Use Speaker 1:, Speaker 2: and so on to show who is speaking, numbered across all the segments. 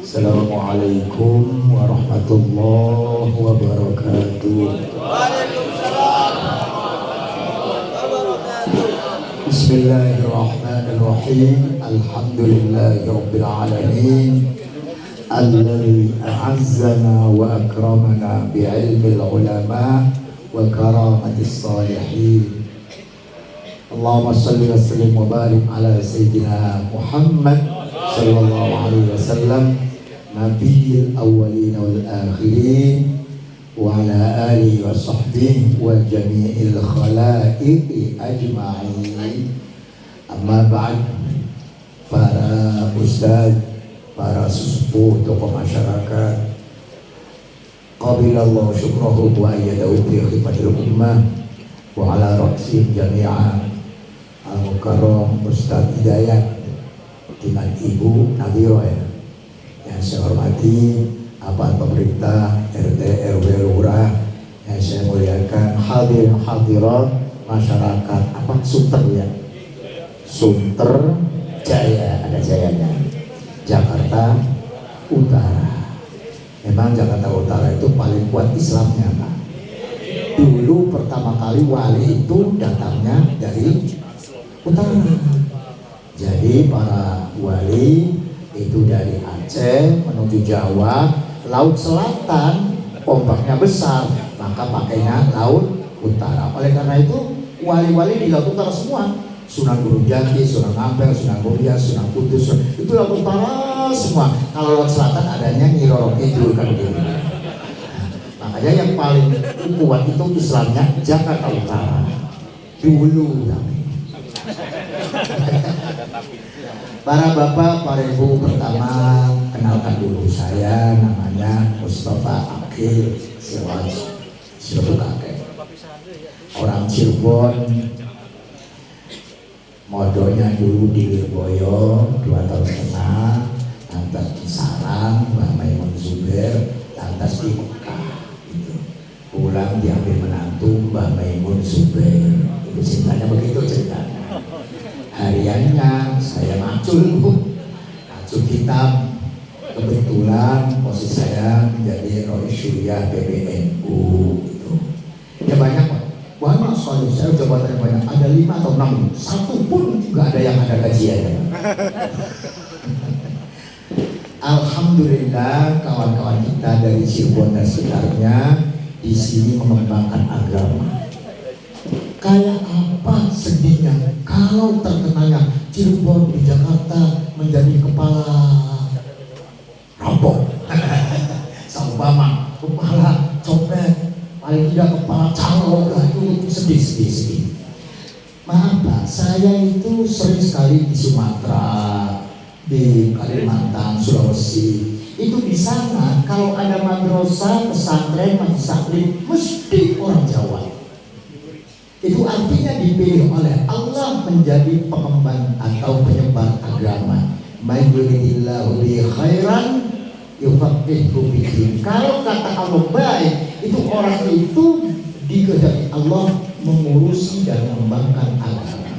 Speaker 1: Assalamualaikum warahmatullahi wabarakatuh. Bismillahirrahmanirrahim. Alhamdulillahirabbil alamin. Alladzi a'azzana wa akramana bi'ilmil ulama wa karamatis salihin. Allahumma shalli wa sallim wa barik ala sayyidina Muhammad sallallahu alaihi wasallam, nabiyil awwalin wal akhirin, wa ala alihi wa sahbihi wa jami'il khalaiqi ajma'in. Amma ba'd. Para ustaz, para sesepuh, tokoh masyarakat, qabilallahu syukrahu wa ayyadahu fi khidmatil ummah, wa ala ra'sihim jami'an al-mukarram Ustaz Hidayat dengan Ibu Nadhiro yang saya hormati, aparat pemerintah, RT, RW, lurah yang saya muliakan, hadirin hadirat masyarakat Sunter ya, Sunter Jaya, ada jayanya, Jakarta Utara. Memang Jakarta Utara itu paling kuat Islamnya Pak. Dulu pertama kali wali itu datangnya dari utara. Jadi para wali itu dari Aceh menuju Jawa, laut selatan ombaknya besar, maka pakainya laut utara. Oleh karena itu wali-wali di laut utara semua, Sunan Gunung Jati, Sunan Ampel, Sunan Muria, Sunan Kudus, itu laut utara semua. Kalau laut selatan adanya Nyi Roro Kidul kan gitu. Makanya yang paling kuat itu Islamnya Jakarta Utara dulu. Para bapak, para ibu, pertama kenalkan dulu, saya namanya Mustafa Akil Siraj Kakek, orang Cirebon, modonya dulu di Lirboyo 2 tahun setengah, lantas di Sarang, Mbah Maimun Zubair, lantas di Mekah gitu. Pulang diambil menantu Mbah Maimun Zubair. Itu ceritanya begitu ceritanya. Hariannya saya macul hitam. Kebetulan posisi saya menjadi Roy Syuriah PBNU gitu. Ya banyak Pak, banyak sekali. Saya jabatannya banyak, ada 5 atau 6, satu pun nggak ada yang ada gajiannya. Alhamdulillah kawan-kawan kita dari Cirebon dan sekitarnya di sini mengembangkan agama. Kayak apa sedihnya kalau terkenanya Cirebon di Jakarta menjadi kepala rampok, seumpama kepala copet, paling tidak kepala calo, itu sedih. Maaf Pak, saya itu sering sekali di Sumatera, di Kalimantan, Sulawesi. Itu di sana kalau ada madrasah, pesantren, majlis taklim, mesti orang Jawa. Itu artinya dipilih oleh Allah menjadi pengemban atau penyebar agama. May yuridillahu bi khairan yufaqihu fiddin. Kalau kata Allah baik, itu orang itu dikehendaki Allah mengurusi dan mengembangkan agama.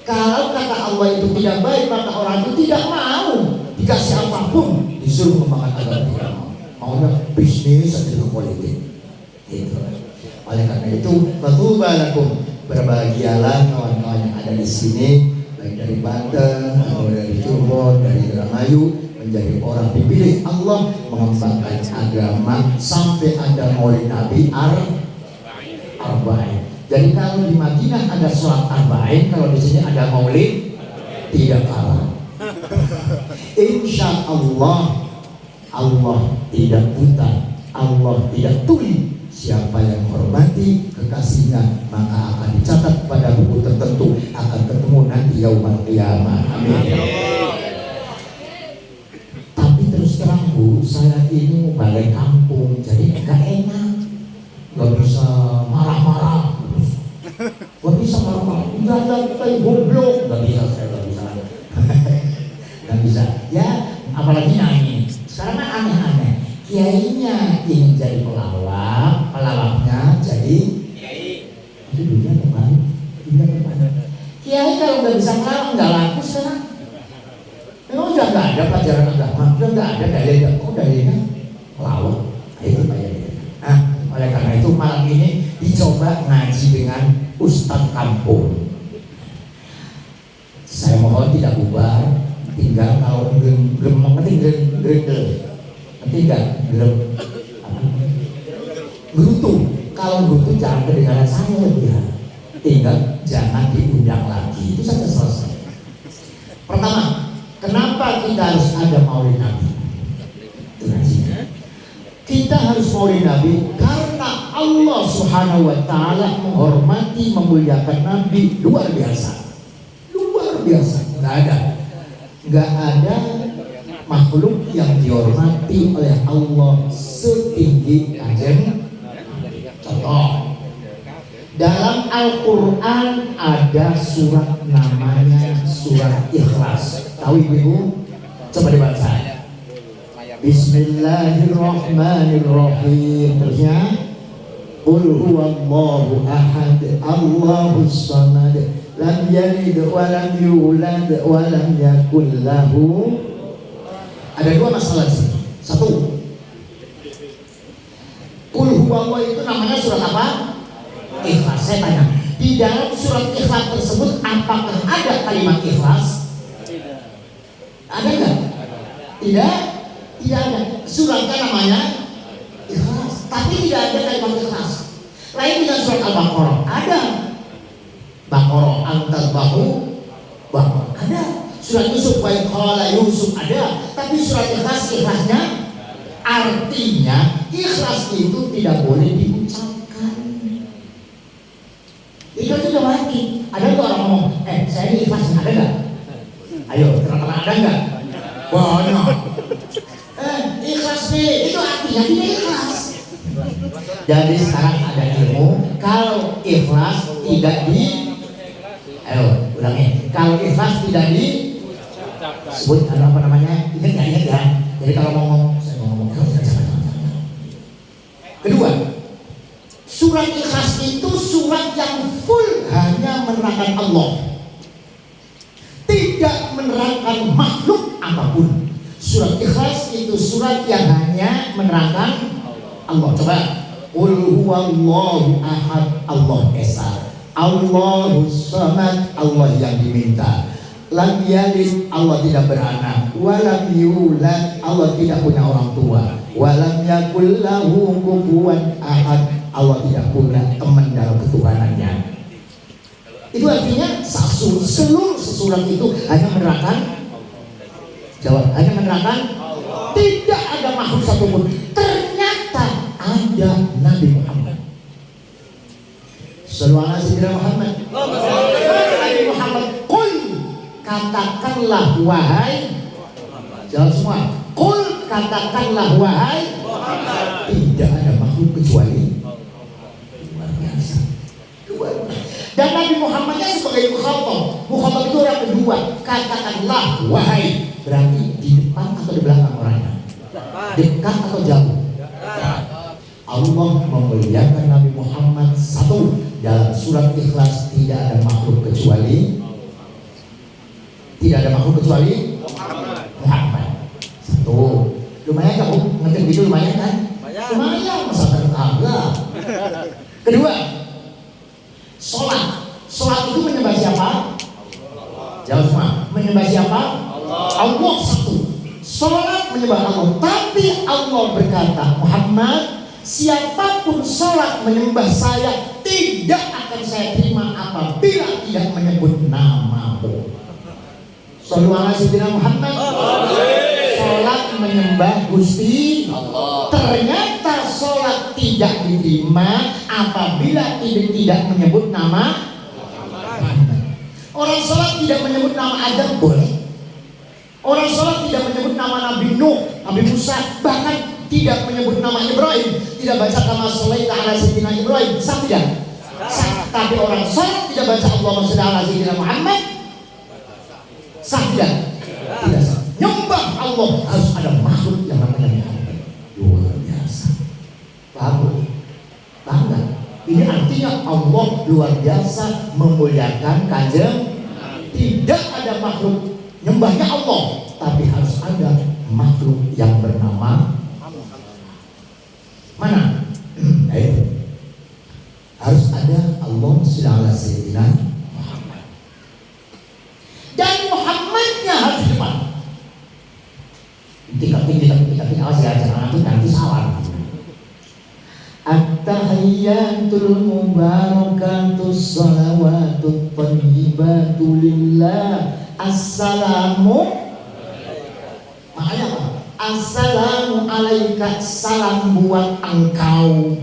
Speaker 1: Kalau kata Allah itu tidak baik, maka orang itu tidak mau dikasih apapun, disuruh mengembangkan agama. Maunya bisnis atau politik. Itu. Oleh karena itu, fatubalakum, berbahagialah kawan-kawan yang ada di sini, baik dari Banten atau dari Cirebon, dari Indramayu, menjadi orang dipilih Allah mengembangkan agama sampai ada Maulid Nabi Arba'in. Jadi kalau di Madinah ada sholat Arba'in, kalau di sini ada Maulid, tidak kalah. Insya Allah, Allah tidak buta, Allah tidak tuli. Siapa yang menghormati kekasihnya maka akan dicatat pada buku tertentu, akan ketemu nanti yaumul qiyamah. Amin. Tapi terus terang Bu, saya ini mau balik kampung, jadi gak enak, gak bisa marah-marah, gak bisa marah-marah, udah kayak goblok, gak bisa, saya gak bisa. Gak bisa, ya apalagi nyanyi. Sekarang kan aneh-aneh, kiainya ingin jadi pelawak, pelawaknya jadi kiai. Itu dunia kembali, kiai kalau nggak bisa ngelawak nggak laku sekarang. Memang udah nggak ada pelajaran agama. Udah nggak ada dalilnya, kok dalilnya melawak. Nah, itu kayaknya. Nah, oleh karena itu malam ini dicoba ngaji dengan Ustadz kampung. Saya mohon tidak bubar, tinggal kalau belum mengerti nanti enggak belum gerutu. Kalau gerutu jangan kedengaran saya ya. Tinggal jangan diundang lagi, itu saja selesai. Pertama, kenapa kita harus ada maulid Nabi? Itu ngajinya. Kita harus maulid Nabi karena Allah Subhanahu wa Ta'ala menghormati, memuliakan Nabi luar biasa. Luar biasa. Nggak ada makhluk yang dihormati oleh Allah setinggi Kanjeng. Contoh, dalam Al-Quran ada surat namanya surat Ikhlas. Tahu ibu? Coba dibaca. Bismillahirrahmanirrahim. Terusnya, Qul huwallahu ahad, Allahus samad, lam yalid wa lam yulad wa lam yakul lahu. Ada dua masalah sih. Satu, Qul huwallahu itu namanya surat apa? Ikhlas. Saya tanya, di dalam surat Ikhlas tersebut apakah ada kalimat ikhlas? Ada nggak? Tidak ada. Suratnya namanya Ikhlas, tapi tidak ada kalimat ikhlas. Lain dengan surat Al-Baqarah, ada Baqarah antal bahu Baqarah, ada. Surat Yusuf wa qala Yusuf ada, tapi surat ikhlasnya artinya ikhlas itu tidak boleh diucapkan. Itu sudah wajib. Ada tuh orang ngomong, saya ini ikhlas, ada nggak? Ayo, teman-teman ada nggak? Banyak. Ikhlas nih, itu artinya tidak ikhlas. Jadi sekarang ada ilmu, kalau ikhlas tidak ayo ulangi, kalau ikhlas tidak sebut apa namanya, ingat ya. Jadi kalau saya mau ngomong. Kedua, surat Ikhlas itu surat yang full hanya menerangkan Allah, tidak menerangkan makhluk apapun. Surat Ikhlas itu surat yang hanya menerangkan Allah. Coba, Qul huwallahu ahad, Allah esa, Allahus samad, Allah yang diminta, lam yalid, Allah tidak beranak, walam yulad, Allah tidak punya orang tua, walam yakul lahu kufuwan ahad, Allah tidak punya teman dalam ketuhanannya. Itu artinya seluruh surat itu hanya menerangkan, jawab, hanya menerangkan tidak ada makhluk satupun. Ternyata ada Nabi Muhammad. Sallallahu alaihi Muhammad. Nabi Muhammad, Qul, katakanlah wahai, jawab semua. Qul, katakanlah wahai, tidak ada makhluk kecuali luar biasa. Dan Nabi Muhammadnya sebagai mukhatab itu orang kedua. Katakanlah wahai, berarti di depan atau di belakang orangnya, dekat atau jauh. Allah memuliakan Nabi Muhammad. Satu, dalam surat Ikhlas tidak ada makhluk kecuali Muhammad. Satu, lumayan kan? Ngerti gitu lumayan kan? Lumayan, masa tetangga. Kedua, sholat itu menyembah siapa? Jawab semua, menyembah siapa? Allah. Satu, sholat menyembah Allah. Tapi Allah berkata, Muhammad, siapapun sholat menyembah saya, tidak akan saya terima apabila tidak menyebut namamu. Sallallahu alaihi wasallam Muhammad. Sholat menyembah Gusti Allah. Ternyata sholat tidak diterima apabila tidak menyebut nama Muhammad. Orang sholat tidak menyebut nama Adam boleh. Orang sholat tidak menyebut nama Nabi Nuh, Nabi Musa, bahkan tidak menyebut nama Ibrahim, tidak baca nama Sholli ala Sayyidina Ibrahim, sah tidak? Sah. Tapi orang sholat tidak baca Allahumma sholli ala Sayyidina Muhammad, sah tidak? Tidak sah. Nyembah Allah harus ada makhluk yang namanya Muhammad. Luar biasa. Paham? Bangga. Ini artinya Allah luar biasa memuliakan Kanjeng. Tidak ada makhluk, nyembahnya Allah, tapi harus ada makhluk yang bernama mana? Harus ada Allah Subhanahu Muhammad. Dan Muhammadnya harus di depan. Kita awas ya, jangan nanti salah. At-tahiyyatul mubarakatus salawatut thayyibatu lillah. Assalamu. Makanya apa? Assalamu alaika, salam buat engkau.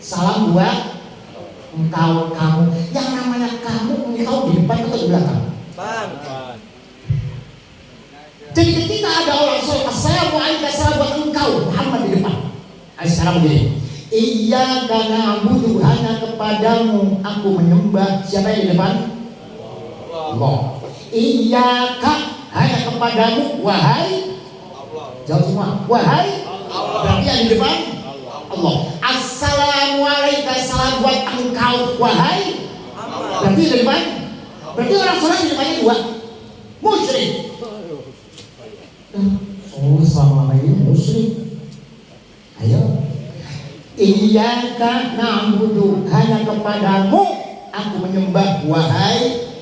Speaker 1: Salam buat engkau, kamu. Yang namanya kamu, engkau di depan atau di belakang? Jadi ketika ada orang sholat assalamu alaika, salam buat engkau, Muhammad di depan. Sekarang begini, iyyaka na'budu, hanya kepadamu aku menyembah. Siapa yang di depan? Allah. Iyyaka, hanya kepadamu, wahai jauh semua, wahai Allah. Berarti yang di depan Allah. Assalamu alaika, salam buat engkau, wahai Allah. Berarti di depan. Berarti orang sholat di depannya dua. Musyrik. Oh, selama ini musyrik. Ayo. Iyyaka na'budu, hanya kepadamu aku menyembah, wahai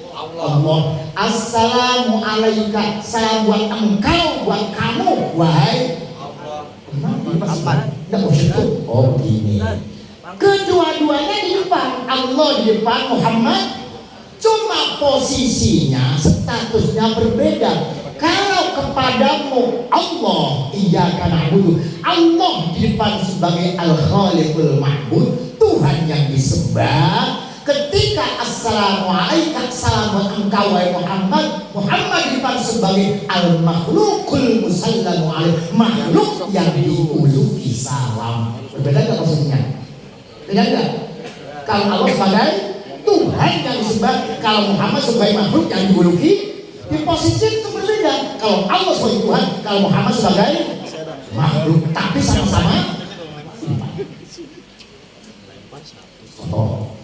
Speaker 1: Allah. Assalamu alaika, salam buat engkau, buat kamu, wahai Allah. Oh begini. Kedua-duanya di depan, Allah di depan, Muhammad. Cuma posisinya, statusnya berbeda. Kalau kepadamu Allah, iyyaka na'budu, Allah di depan sebagai Al-Khaliqul Ma'bud, Tuhan yang disembah. Ketika assalamu alaika, salam buat engkau wahai Muhammad, Muhammad di depan sebagai al-makhlukul musallamu alaih, makhluk yang diuluki salam. Berbeda nggak maksudnya? Beda nggak? Kalau Allah sebagai Tuhan yang disembah, kalau Muhammad sebagai makhluk yang diuluki, di posisi itu berbeda. Kalau Allah sebagai Tuhan, kalau Muhammad sebagai makhluk, tapi sama-sama. Oh,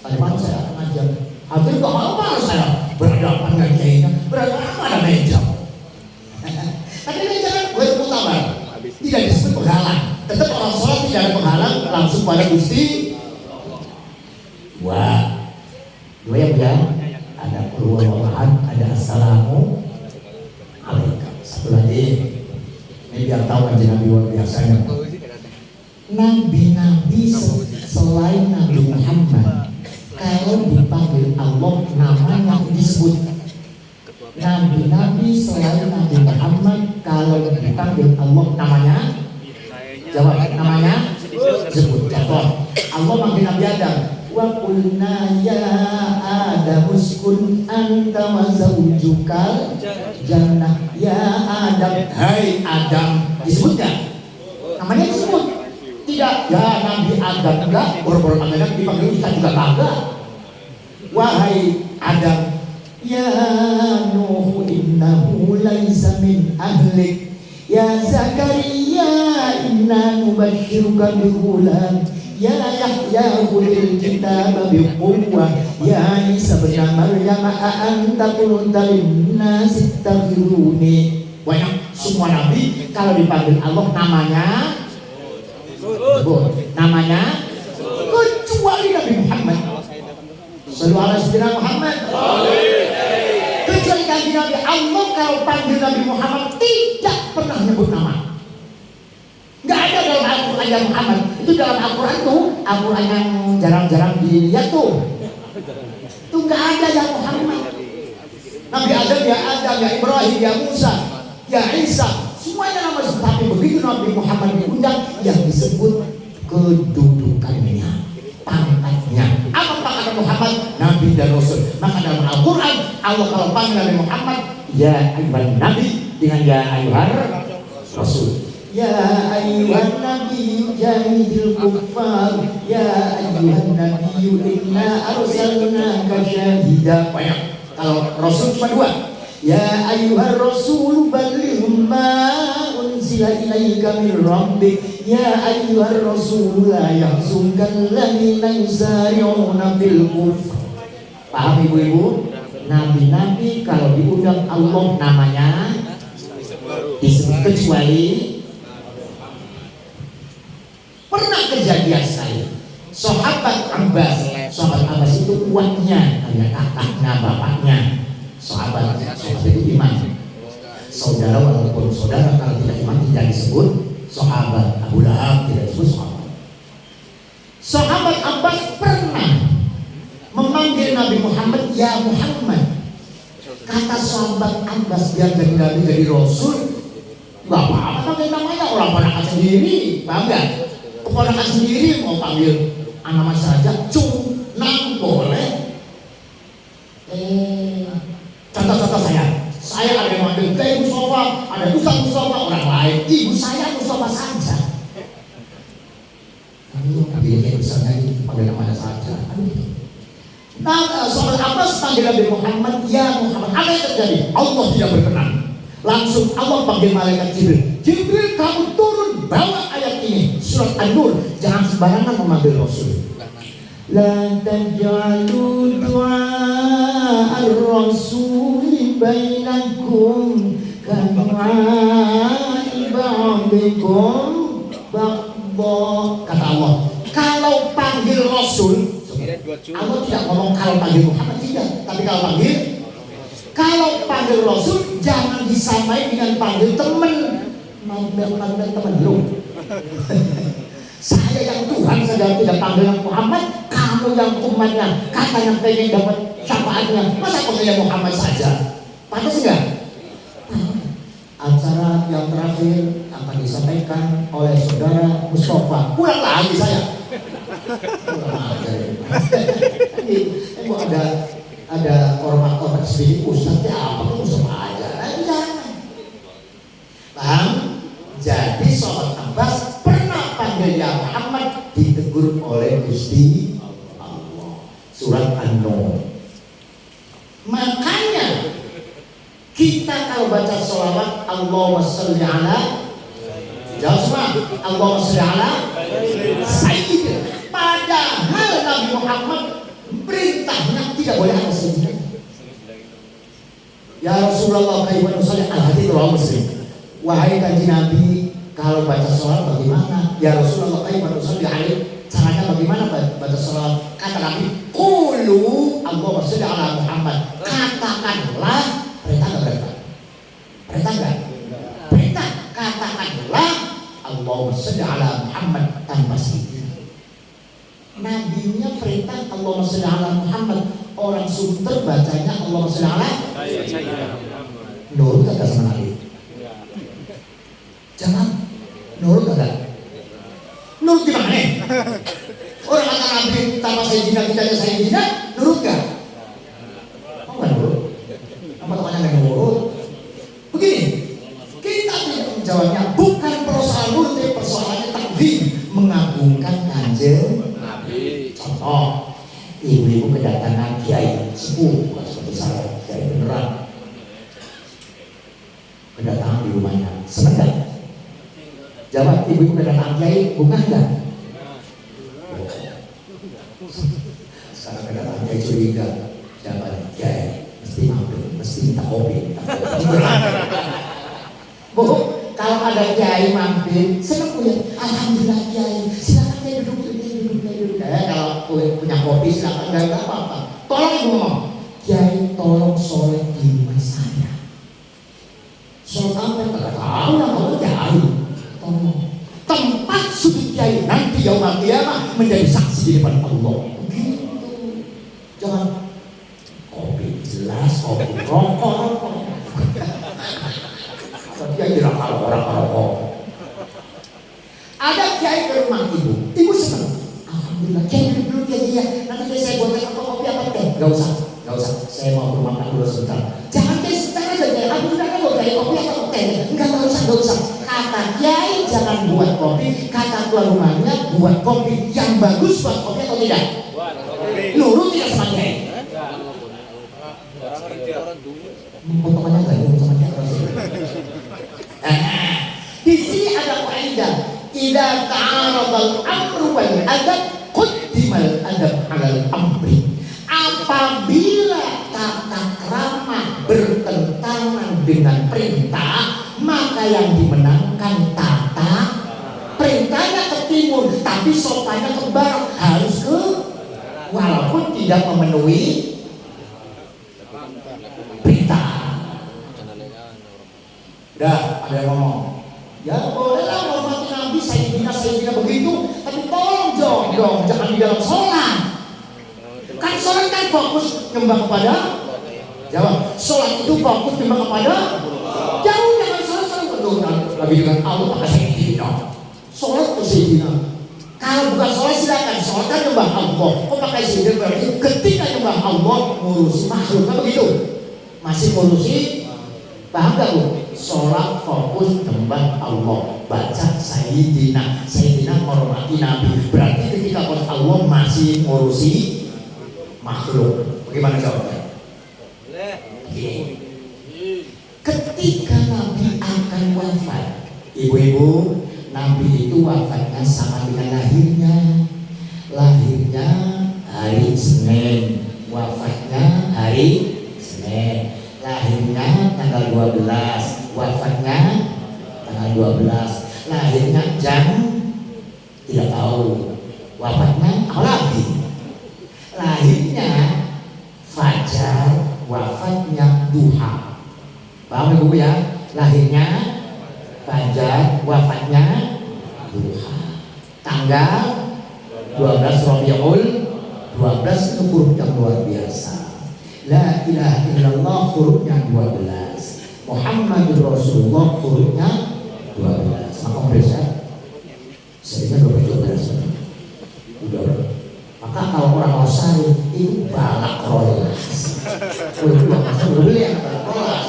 Speaker 1: tadi malam saya ngajar, hampir gak mau saya berhadapan dengan kiainya, berhadapan ada meja. Tapi meja kan gue mutabar, tidak disebut penghalang. Tetap orang sholat tidak ada penghalang, langsung pada Gusti. Wah, dua yang bilang ada perluan, ada assalamu alaikum. Satu lagi, ini biar tahu aja Nabi luar biasanya. Nabi-nabi selain Nabi Muhammad, kalau dipanggil Allah namanya disebut. Nabi-nabi selain Nabi Muhammad, kalau dipanggil Allah namanya, jawab, namanya disebut. Contoh, Allah panggil Nabi Adam, wa qulna ya Adam uskun anta wa zawjukal jannah. Ya Adam, hai Adam, disebut gak? Namanya disebut. Tidak, ya Nabi Adam enggak, boro-boro Adam dipanggil Ustaz juga kagak. Wahai Adam, ya Nuh innahu laisa min ahlik. Ya Zakaria inna nubasyyiruka bi ghulam. Ya Yahya khudil kitaba bi quwwah. Ya Isa bin Maryam anta qulta lin-nasi ittakhiruni. Banyak semua nabi kalau dipanggil Allah namanya namanya, kecuali Nabi Muhammad. Sallallahu alaihi wasallam Muhammad. Kecuali Nabi Allah kalau panggil Nabi Muhammad tidak pernah nyebut nama. Nggak ada dalam Al-Quran yang Muhammad. Itu dalam Al-Quran tuh, Al-Quran yang jarang-jarang dilihat tuh. Itu nggak ada yang Muhammad. Nabi Adam ya Adam, ya Ibrahim, ya Musa, ya Isa. Semuanya nama, tapi begitu Nabi Muhammad diundang, yang disebut kedudukannya, pangkatnya. Apa pangkat Muhammad? Nabi dan Rasul. Maka dalam Al-Quran, Allah kalau panggil Nabi Muhammad, ya ayuhan Nabi dengan ya ayuhan Rasul. Ya ayuhan Nabi jahidil kuffar, ya ayuhan Nabi inna arsalnaka syahida. Banyak. Kalau Rasul cuma dua. Ya ayyuhar rasul balligh ma unzila ilaika min rabbik. Ya ayyuhar rasul la yahzunka alladziina yusari'una fil kufr. Paham ibu-ibu? Nabi-nabi kalau diundang Allah namanya disebut kecuali pernah kejadian saya sahabat Abbas itu uangnya karena kakaknya bapaknya sahabat itu iman saudara walaupun saudara kalau tidak iman tidak disebut sahabat. Abu Lahab tidak disebut sahabat Abbas pernah memanggil Nabi Muhammad ya Muhammad. Kata sahabat Abbas biar jadi Nabi jadi Rasul nggak apa-apa pakai namanya, orang ponakan sendiri bangga keponakan sendiri mau panggil nama saja cunang boleh. Contoh-contoh saya ada yang manggil Teh Mustafa, ada Ustaz Mustafa, orang lain ibu saya Mustafa saja. Tapi ini misalnya panggil namanya saja. Nah, sahabat Abbas panggil Nabi Muhammad ya Muhammad. Apa yang terjadi? Allah tidak berkenan. Langsung Allah panggil malaikat Jibril. Jibril, kamu turun bawa ayat ini surat An-Nur. Jangan sembarangan memanggil Rasul. La taj'alu du'a ar-rasuli bainakum kadu'a'i ba'dikum ba'da. Kata Allah, kalau panggil Rasul, Allah tidak ngomong kalau panggil Muhammad tidak, tapi kalau panggil Rasul jangan disamai dengan panggil teman. Manggil teman lu. Saya yang Tuhan saja tidak panggil Muhammad, kamu yang umatnya, katanya pengen dapat syafaatnya, masa panggil Muhammad saja? Pantas enggak? Acara yang terakhir akan disampaikan oleh saudara Mustafa. Pulang lagi saya. Ibu ada hormat sedikit Ustaznya apa tuh Mustafa aja. Jangan. Paham? Jadi sahabat Abbas pernah panggil ya Muhammad ditegur oleh Gusti Allah. Surat An-Nur. Makanya kita kalau baca sholawat Allahumma sholli ala, jawab semua Allahumma sholli ala Sayyidina. Padahal Nabi Muhammad perintahnya tidak boleh ada Sayyidina. Ya Rasulullah kaifa nusalli al-hadits rawahu Muslim. Wahai kanji Nabi, kalau baca sholat bagaimana? Ya Rasulullah kaifa nusalli alaihi. Caranya bagaimana baca sholat? Kata Nabi, qulu Allahumma sholli ala Muhammad. Katakanlah, perintah enggak? Perintah enggak? Perintah, katakanlah Allahumma sholli ala Muhammad tanpa Sayyidina. Nabinya perintah Allahumma sholli ala Muhammad. Orang Sunter bacanya Allahumma sholli ala Nur kagak sama Nabi. Jangan Nur kagak. Nur gimana? Orang kata Nabi tanpa Sayyidina kita ada Sayyidina, nurut gak? Oh gak nurut? Apa namanya gak nurut? Begini, kita tidak menjawabnya bukan persoalan nurut, tapi persoalannya takdim, mengagungkan kanjeng Nabi. Contoh, ibu-ibu kedatangan kiai sepuh, bukan seperti saya, kiai beneran kedatangan di rumahnya, seneng gak? Jawab, ibu-ibu kedatangan kiai, bukan gak? Sekarang kedatangan kiai curiga, siapa nih kiai? Mesti mampir, mesti minta kopi. Bu, kalau ada kiai mampir, seneng punya, alhamdulillah kiai, silakan kiai duduk. Kalau punya kopi silakan, gak apa-apa. Tolong ibu ngomong, kiai tolong sholat di rumah saya. Sholat apa? Gak tahu lah, kalau kiai. Tolong. Tempat sujud kiai nanti yaumul qiyamah menjadi saksi di depan Allah. Begitu. Jangan kopi jelas, kopi rokok. Kiai dirokok orang rokok. Ada kiai ke rumah ibu senang. Alhamdulillah, kiai dulu kiai ya. Nanti saya buatkan kopi apa teh? Gak usah. Saya mau ke rumah makan dulu sebentar. Jangan kiai sebentar aja kiai. Alhamdulillah kan mau kiai kopi atau teh? Enggak usah. Kata kiai jangan buat kopi. Kata tuan rumahnya buat kopi yang bagus buat kopi atau tidak? Nurut tidak sama kiai? Potongannya nggak nurut sama kiai. Di sini ada kaidah. Idza ta'aradal amru wal adab quddimal adab 'alal amri. Apabila tata krama bertentangan dengan perintah, maka yang dimenangkan tata perintahnya ke timur, tapi sopannya ke barat, harus ke, walaupun tidak memenuhi perintah. Udah ada yang ngomong, ya bolehlah hormati Nabi, Sayyidina begitu, tapi tolong dong, jangan di dalam sholat. Kan sholat kan fokus nyembah kepada, jawab, sholat itu fokus nyembah kepada, jauh jangan sholat Nabi dengan Allah pakai Sayyidina. Sholat ke Sayyidina. Kalau bukan sholat silakan, sholat kan nyembah Allah. Kok pakai Sayyidina? Berarti ketika nyembah Allah ngurusi makhluk, kan begitu? Masih ngurusi, paham gak Bu? Sholat fokus nyembah Allah, baca Sayyidina, Sayyidina menghormati Nabi. Berarti ketika Allah masih ngurusi makhluk. Bagaimana jawabnya? Begini. Ketika Nabi akan wafat, ibu-ibu, Nabi itu wafatnya sama dengan lahirnya. Lahirnya hari Senin, wafatnya hari Senin. Lahirnya tanggal 12, wafatnya tanggal 12. Lahirnya jam tidak tahu, wafatnya apa lagi? Lahirnya fajar, wafatnya duha. Paham ibu ya? Lahirnya fajar, wafatnya duha. Tanggal 12 Rabiul 12 itu huruf yang luar biasa. La ilaha illallah hurufnya 12. Muhammadur Rasulullah hurufnya 12. Maka berasa sebenarnya 12. Udah. Maka kalau orang Osari itu balak rolas. Belum yang balak rolas.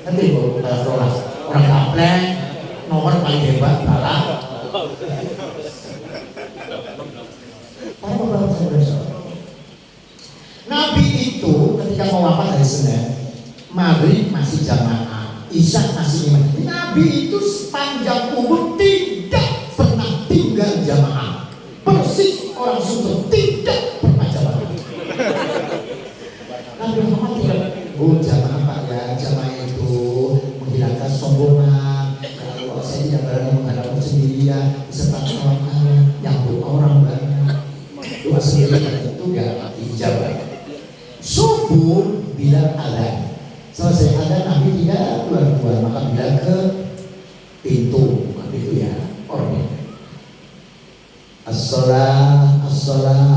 Speaker 1: Nanti balak rolas. Orang Kapleng nomor paling hebat balak. Nabi itu ketika mau wafat hari Senin, Maghrib masih jamaah, Isya masih imam. Nabi itu sepanjang umur tidak pernah tinggal jamaah. Persis orang Sunda tidak pernah jamaah. Nabi Muhammad tidak, jamaah Pak ya, jamaah itu menghilangkan sombongan. Kalau saya tidak berani menghadapkan sendirian, beserta kawan-kawan yang orang banyak, doa sendiri itu gak dijawab. Subuh bila adzan, selesai adzan Nabi tidak keluar, maka bila ke pintu, itu ya orangnya. As-sholah,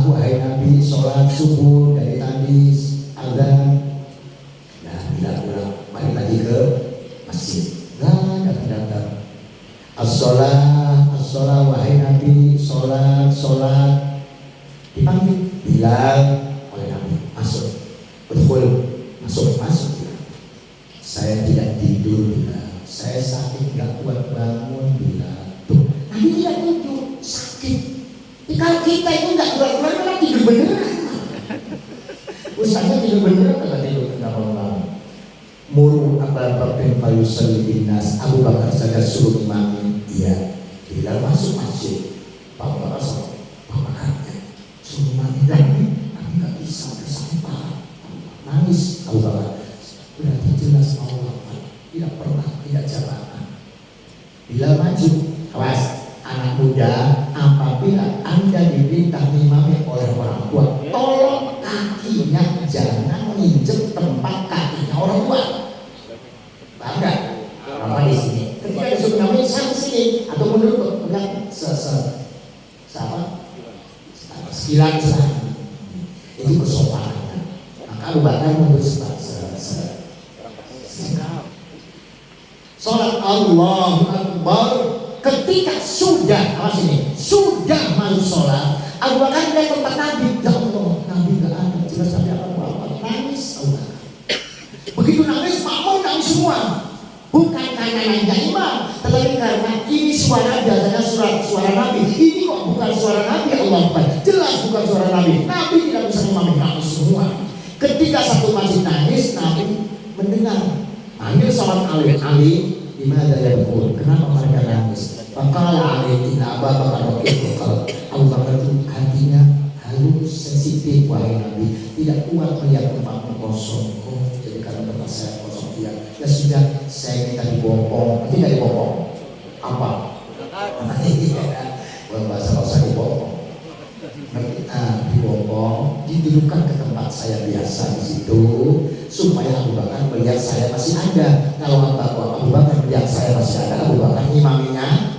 Speaker 1: wahai Nabi, sholat subuh dari tadi adzan. Nah, bila pulang balik lagi ke masjid, nggak datang. As-sholah, wahai Nabi, sholat dipanggil, bilang oleh Nabi, masuk. Betul, masuk. Saya tidak tidur bila, saya sakit nggak kuat bangun bila. Tuh, Nabi tidak tidur, sakit. Kalau kita itu nggak keluar memang tidur beneran. Usahanya tidur beneran kalau tidur nggak mau. Muru Abu Bakar fayusalli binnas. Abu Bakar saja suruh imamin. Iya, bila masuk masjid, Pak Bakar suruh imamin lagi. Nabi nggak bisa bersabar. Nangis Abu Bakar, berarti jelas mau wafat, tidak pernah tidak jamaah. Bila maju, awas anak muda, apabila Anda diperintah imami oleh orang tua, tolong kakinya jangan menginjek tempat kakinya orang tua. Paham nggak? Apa di sini? Ketika disuruh imami sampai sini atau mundur, enggak sekilan itu kesopanan. Abu Bakar mundur sholat Allahu Akbar. Ketika sudah, awas ini, sudah masuk sholat, Abu Bakar dari tempat Nabi. Ya Allah, Nabi gak ada, jelas Nabi akan wafat. Nangis Abu Bakar. Begitu nangis, makmum nangis semua. Bukan karena nanya imam, tetapi karena ini suara biasanya suara Nabi. Ini kok bukan suara Nabi, Allah Akbar. Jelas bukan suara Nabi. Nabi tidak bisa memahami, nangis semua. Ketika satu masjid nangis, Nabi mendengar. Ambil sholat Ali, di mana dia berkumpul? Kenapa mereka nangis? Maka Ali tidak apa-apa kalau Abu Bakar itu hatinya halus, sensitif, wahai Nabi, tidak kuat melihat tempatmu kosong. Oh, jadi karena tempat saya kosong, ya sudah, saya minta dibopong Ngerti nggak dibopong? Apa? Bahasa bahasa dibopong. Dibopong, didudukkan ke tempat saya biasa di situ, supaya Abu Bakar melihat saya masih ada. Kalau Abu Bakar melihat saya masih ada, Abu Bakar imaminya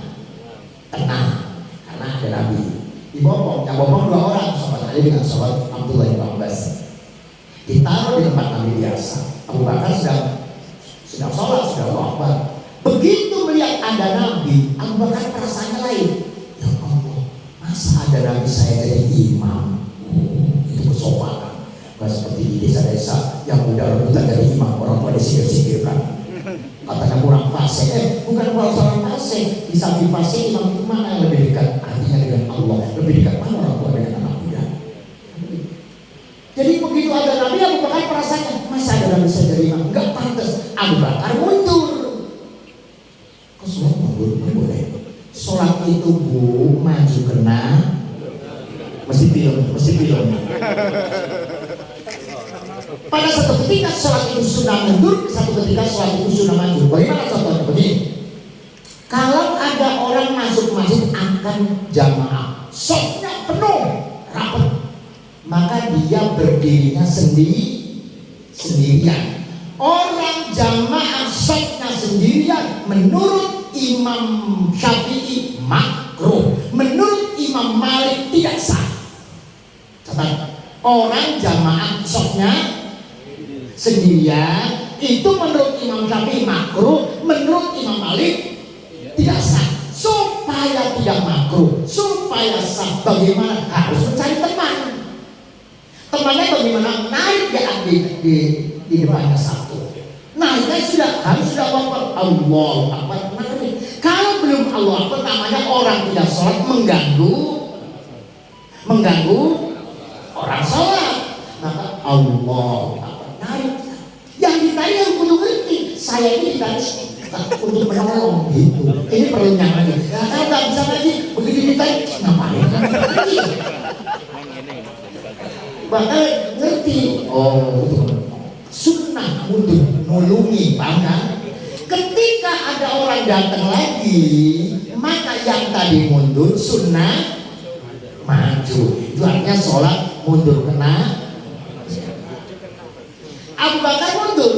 Speaker 1: tenang, karena ada Nabi. Dibopong, yang bopong 2 orang, sahabat Ali dengan sahabat Abdullah bin Abbas. Ditaruh di tempat Nabi biasa. Abu Bakar sedang sholat, sedang Akbar. Begitu melihat ada Nabi, Abu Bakar perasaannya lain. Ya Allah, masa ada Nabi saya jadi imam? Itu kesopanan. Nggak seperti di desa-desa yang udah rebutan jadi imam, orang tua disingkir-singkirkan. Katanya kurang fase, bukan kurang fase. Di samping fase, imam itu mana yang lebih dekat? Artinya dengan Allah. Lebih dekat mana orang tua dengan anak muda? Jadi begitu ada Nabi, Abu Bakar perasaannya, masa ada Nabi saya jadi imam? Nggak pantas. Abu Bakar mundur. Kok sholat mundur? Nggak boleh. Sholat itu Bu, maju kena, mesti film. Pada satu ketika sholat itu sudah mundur, satu ketika sholat itu sudah maju. Bagaimana contohnya? Begini, kalau ada orang masuk masjid akan jamaah, sofnya penuh, rapat, maka dia berdirinya sendirian. Orang jamaah sofnya sendirian menurut Imam Syafi'i makruh, menurut Imam Malik tidak sah. Catat, orang jamaah sofnya sendirian itu menurut Imam Syafi'i makruh, menurut Imam Malik tidak sah. Supaya tidak makruh, supaya sah, bagaimana? Harus mencari teman. Temannya bagaimana? Naik di depannya satu. Naiknya harus sudah Allah Akbar. Kalau belum Allah Akbar, namanya orang tidak sholat mengganggu orang sholat. Maka Allah Akbar, naik. Yang ditanya yang perlu ngerti, saya ini ditanya untuk menolong gitu. Ini perlu lagi. Nah, kalau nggak bisa lagi, begitu ditanya, ngapain? Bahkan ngerti. Oh, sunnah untuk nulungi, paham kan? Ketika ada orang datang lagi, maka yang tadi mundur sunnah maju. Itu artinya sholat mundur kena. Abu Bakar mundur,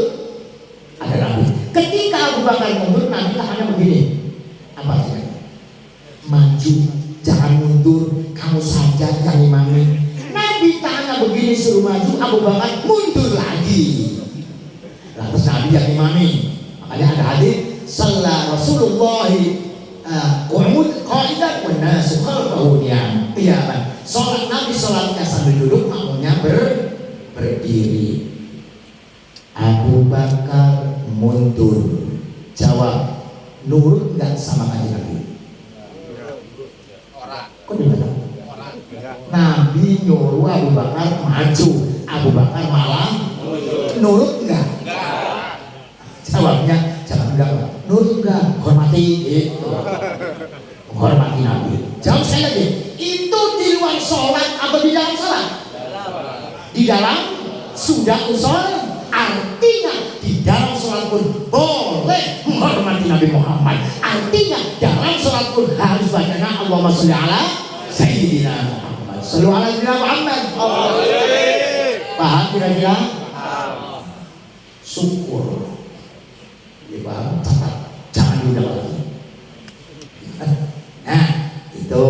Speaker 1: ada Nabi. Ketika Abu Bakar mundur, Nabi hanya begini. Apa sih? Maju, jangan mundur. Kamu saja yang imami. Nabi tanya begini suruh maju, Abu Bakar mundur lagi. Lalu Nabi yang imami. Makanya ada hadis, "Shalla Rasulullah qa'ud qa'idan wa nasu khalfahu qiyaman." Salat Nabi salatnya sambil duduk, makmumnya berdiri. Abu Bakar mundur. Jawab, nurut enggak sama kanjeng Nabi? Kok dibilang? Nabi nyuruh Abu Bakar maju, Abu Bakar malah nurut enggak? Jawabnya jangan enggak, nurut enggak, hormati gitu. Menghormati Nabi. Jawab saya lagi, itu di luar sholat atau di dalam sholat? Di dalam sudah usul. Artinya di dalam sholat pun boleh menghormati Nabi Muhammad. Artinya dalam sholat pun harus bacanya Allahumma sholli ala Sayyidina Muhammad. Sholli ala Sayyidina Muhammad. Paham kira-kira? Syukur. Paham? Jangan diulang lagi. Nah, itu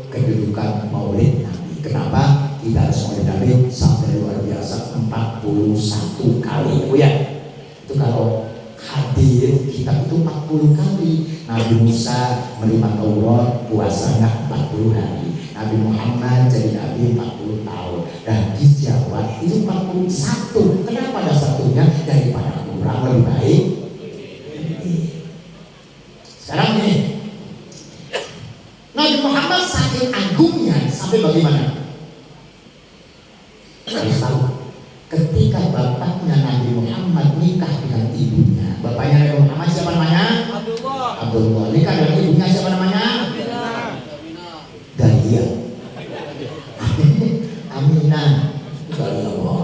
Speaker 1: kedudukan Maulid Nabi. Kenapa kita harus Maulid Nabi sampai luar biasa 41 kali, ya? Itu kalau hadir kita itu 40 kali. Nabi Musa menerima Taurat puasanya 40 hari. Nabi Muhammad jadi Nabi 40 tahun. Dan di Jawa itu 41. Kenapa ada satunya? Daripada kurang lebih baik. Sekarang ini Nabi Muhammad saking agungnya sampai bagaimana? Harus tahu. Ketika bapaknya Nabi Muhammad nikah dengan ibunya, bapaknya Nabi Muhammad siapa namanya? Abdullah. Nikah dengan ibunya siapa namanya? Dahlia. Aminah. Dahlia.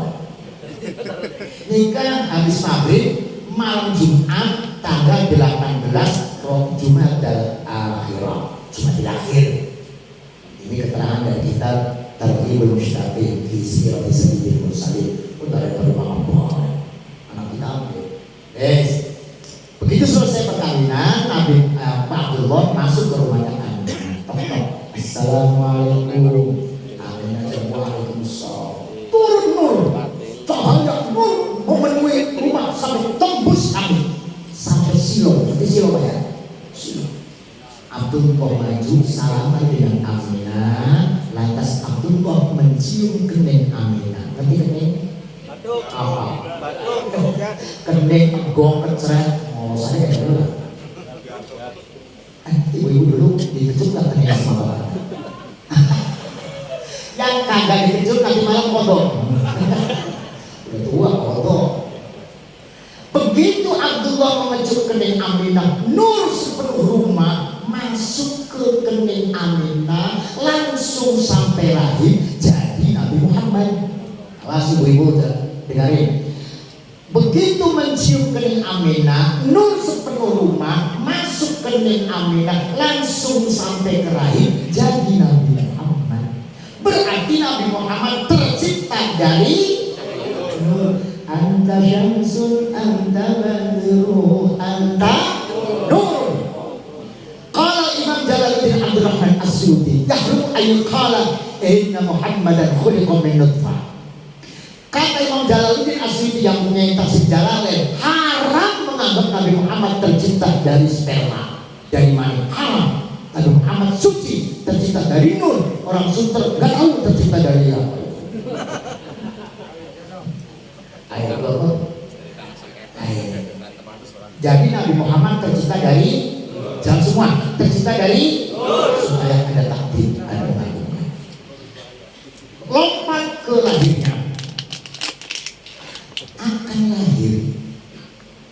Speaker 1: Nikah habis maghrib malam Jumat tanggal 18 Jumadal Akhirah, Jumadil Akhir. Ini keterangan dari kitab Targhibul Mushtaqin fi Sirati Sayyidil Mursalin. Dari Imam Bukhari. Anak kita ambil. Begitu selesai perkawinan, Nabi Pak Abdullah masuk ke rumahnya Aminah. Tok-tok. Assalamualaikum. Aminah jawab waalaikumsalam. Turun nur. Cahaya nur memenuhi rumah sampai tembus kami. Sampai Silo. Berarti Silo apa ya? Silo. Abdullah maju salaman dengan Aminah. Lantas Abdullah mencium kening Aminah. Ngerti kening? Apa? Kening gong keceret. Oh saya kayak dulu lah. Ibu-ibu dulu dikecup gak kening sama bapak? Yang kagak dikecup nanti malam kodok. Udah tua kodok. Begitu Abdullah mengecup kening Aminah, nur sepenuh rumah masuk ke kening Aminah, langsung sampai rahim jadi Nabi Muhammad. Awas ibu-ibu dengarin. Begitu mencium kening Aminah, nur sepenuh rumah masuk kening Aminah, langsung sampai ke rahim jadi Nabi Muhammad. Berarti Nabi Muhammad tercipta dari nur. Anta syamsun, anta badru, anta nur. Qala Imam Jalaluddin Abdurrahman As-Suyuti, yahrum ayul qala inna Muhammadan khuliqa min nutfah. Kata Imam Jalaluddin As-Suyuti yang punya tafsir Jalalain, haram menganggap Nabi Muhammad tercipta dari sperma, dari mani. Haram. Nabi Muhammad suci, tercipta dari nur. Orang suter nggak tahu tercipta dari apa. Ayat apa? Jadi Nabi Muhammad tercipta dari, jangan semua, tercipta dari supaya ada takdir, ada tanggungan. Lompat ke lahirnya. Akan lahir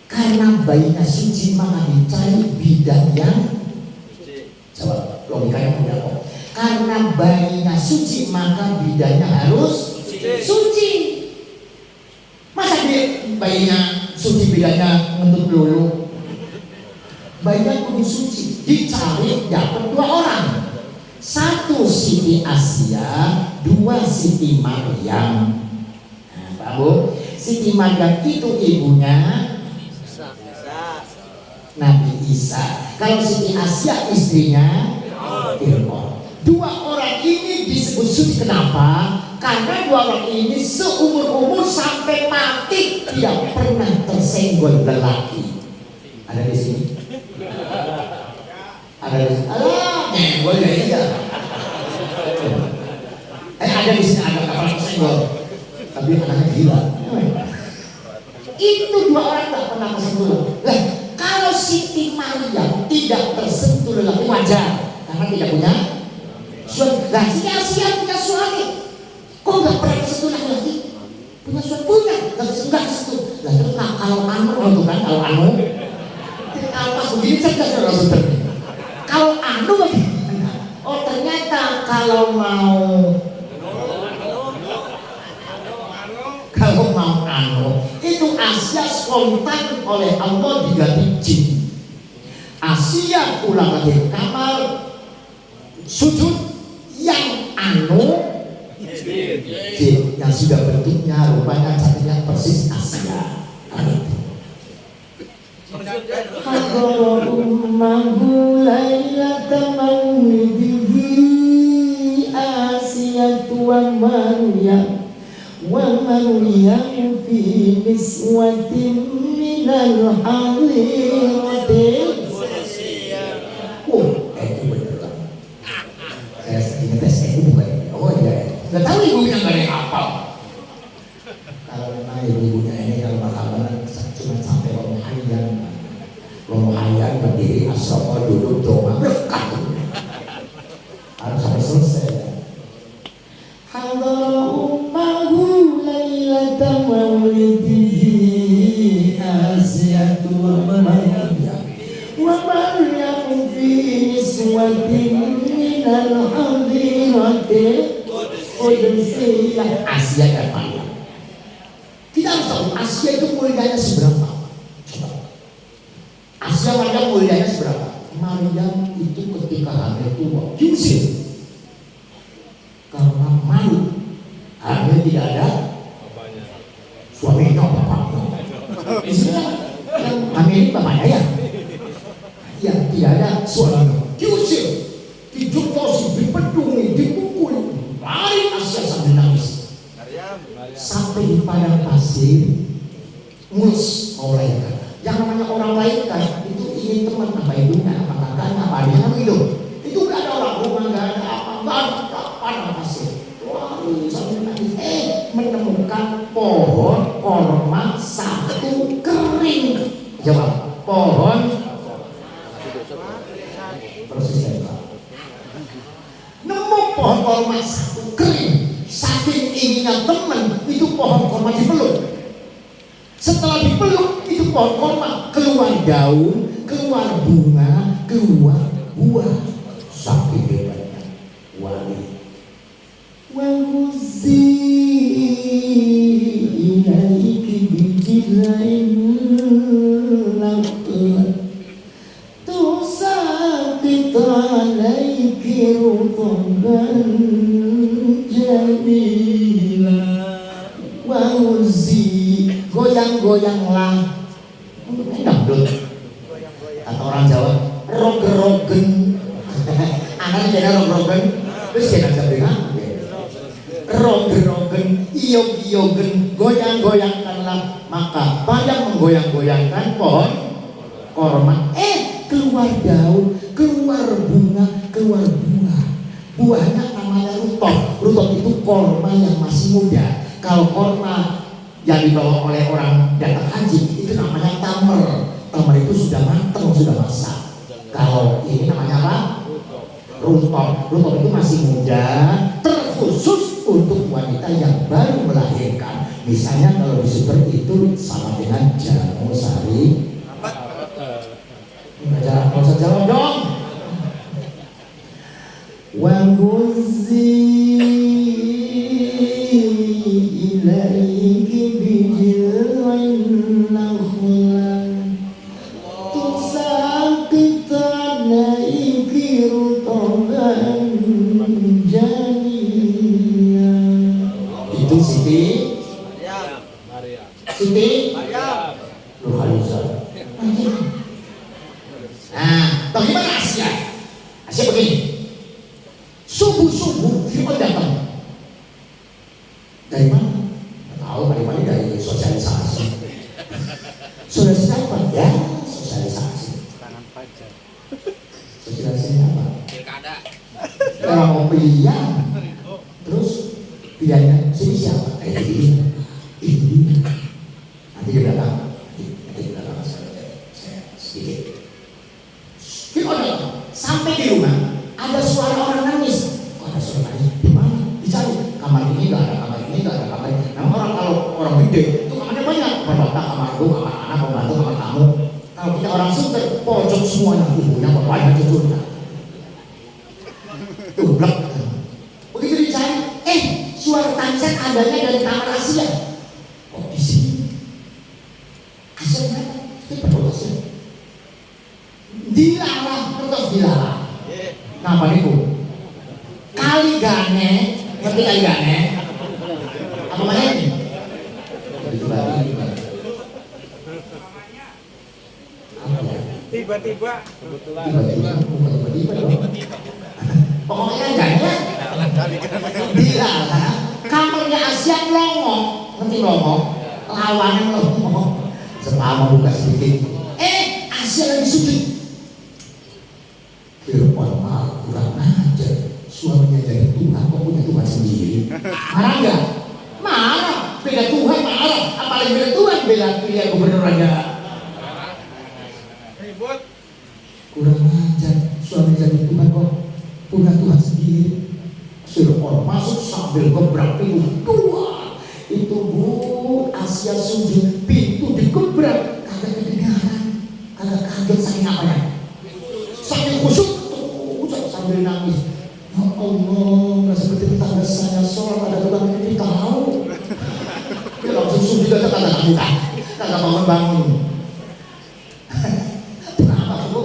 Speaker 1: karena bayinya suci maka dicari bidan yang jawab logikanya mudah kok. Karena bayinya suci maka bidannya harus suci. Masa dia bayinya suci bidannya untuk lulu? Bayinya kudu suci. Dicari dapat dua orang. Satu Siti Asia, dua Siti Maryam. Nah, Pak Bu, Siti Maryam itu ibunya Nabi Isa. Kalau Siti Asia istrinya Fir'aun. Dua orang ini disebut suci kenapa? Karena dua orang ini seumur-umur sampai mati tidak pernah tersenggol lelaki. Ada di sini? Ada di sini? Alah, nyenggol ya iya. Ada di sini, ada kapal tersenggol. Tapi anaknya gila. Itu dua orang tak pernah tersentuh. Lah, kalau Siti Maryam tidak tersentuh lelaki wajar karena tidak punya suami. Lah, Siti Asia punya suami. Kok nggak pernah tersentuh laki-laki? Punya suami punya, tapi enggak tersentuh. Lah terus kalau anu kan kalau anu, kalau pas begini cerdas orang suster. Kalau anu bagaimana? Oh ternyata kalau mau anu itu Asia spontan oleh Allah diganti jin. Asia pulang lagi ke kamar sujud yang anu jin yang sudah bentuknya rupanya cantiknya persis Asia. Ummahu lailata maulidihi Asiyatu wa Maryam fi niswatin minal halirati. Itu beneran. Saya ingat itu bukan. Oh iya. Nggak tahu ibunya nggak ada yang hafal. Kalau memang ibunya ini kalau makan cuma sampai Romahayan berdiri asal duduk doa berkat. Harus sampai selesai. Ummahu lailata maulidihi Asiyatu wa Maryam fi niswatin minal hadirati Qudsiyah. Asia dan Maryam. Kita harus tahu Asia itu mulianya seberapa. Asia Maryam mulianya seberapa? yang itu ketika hamil tua diusir karena malu hamil tidak ada suaminya bapaknya. Isinya yang hamil ini bapaknya ya, yang tidak ada suaminya diusir, dijungkosi, dipedungi, dipukul, lari Asia sambil nangis sampai di padang pasir mulus mau melahirkan. Yang namanya orang melahirkan itu ingin teman apa ibunya, apa kakaknya, apa adiknya gitu. Itu nggak ada orang rumah, nggak ada apa, nggak ada padang pasir. Lari sambil nangis, menemukan pohon korma satu kering. Jawab, pohon persis Pak. Nemu pohon korma satu kering. Saking inginnya teman itu pohon korma dipeluk. Setelah dipeluk itu pohon korma keluar daun, keluar bunga, keluar buah. Saking hebatnya wali. Wa huzi ilaiki bijiz'in nakhlah tusaqit alaiki rutban jamila. Wa huzi, goyang-goyanglah. Dangdut kata orang Jawa, roger-rogen. Anak jadi roger-rogen terus jangan sampai roger-rogen, iyog-iyogen, goyang-goyangkanlah. Maka banyak menggoyang-goyangkan pohon korma. Keluar daun, keluar bunga, keluar buah. Buahnya namanya rutop. Rutop itu korma yang masih muda. Kalau korma yang dibawa oleh orang datang haji itu namanya tamer. Tamer itu sudah matang, sudah masak. Kalau ini namanya apa? Rutop. Rutop itu masih muda, terkhusus untuk wanita yang baru melahirkan. Misalnya kalau seperti itu sama dengan jamu sari. Nggak usah jawab dong. Wa huzi ilaiki bijiz'in nakhlah tusaqit alaiki rutban jamila. Itu Siti Siti Nurhaliza. Nah, bagaimana Asia? Asia begini, subuh-subuh Firman datang. Dari mana? Tahu dari mana? Dari sosialisasi. Sosialisasi apa? Ya, sosialisasi. Tangan pajak. Sosialisasi apa? Pilkada. Kalau mau pilihan, terus pilihannya sini siapa? Ini. Nanti dia datang. Nanti dia datang. Saya sedikit. Sampai di rumah ada suara orang nangis. Ada suara nangis di mana? Dicari. Kamar ini nggak ada, kamar ini nggak ada, kamar ini. Nah, kalau orang gede itu kamarnya banyak. Kamar bapak, kamar ibu, kamar anak, kamar mantu, kamar tamu. Kalau kita orang Sunda pojok semuanya, ibunya, bapaknya, cucunya. Tublek. Begitu dicari, suara tangisan adanya dari kamar Asia. Oh, di sini. Asia kenapa? Itu betul Asia. Dilarang, terus dilarang. Kenapa itu? Kali gane, ngerti kali gane? Apa namanya ini?
Speaker 2: Tiba-tiba.
Speaker 1: Pokoknya gane. Dilarang. Kamarnya Asia longo, ngerti longo? Lawannya longo. Selama buka sedikit. Asia lagi sujud. Firman malah kurang ajar. Suaminya jadi Tuhan, kok punya Tuhan sendiri? Marah enggak? Marah. Beda Tuhan marah. Apalagi beda Tuhan beda pilihan gubernur aja.
Speaker 2: Ribut.
Speaker 1: Kurang ajar. Suami jadi Tuhan kok punya Tuhan sendiri. Firman masuk sambil gebrak pintu. Dua. Itu Bu Asia sujud. Pintu digebrak. Kagak kedengaran. Kagak kaget saking apanya. Saking khusyuk sambil nangis. Ya Allah, nggak seperti tetangga saya sholat ada tukang ini tahu. Dia langsung sujud aja kagak buka, kagak bangun. Kenapa Bu?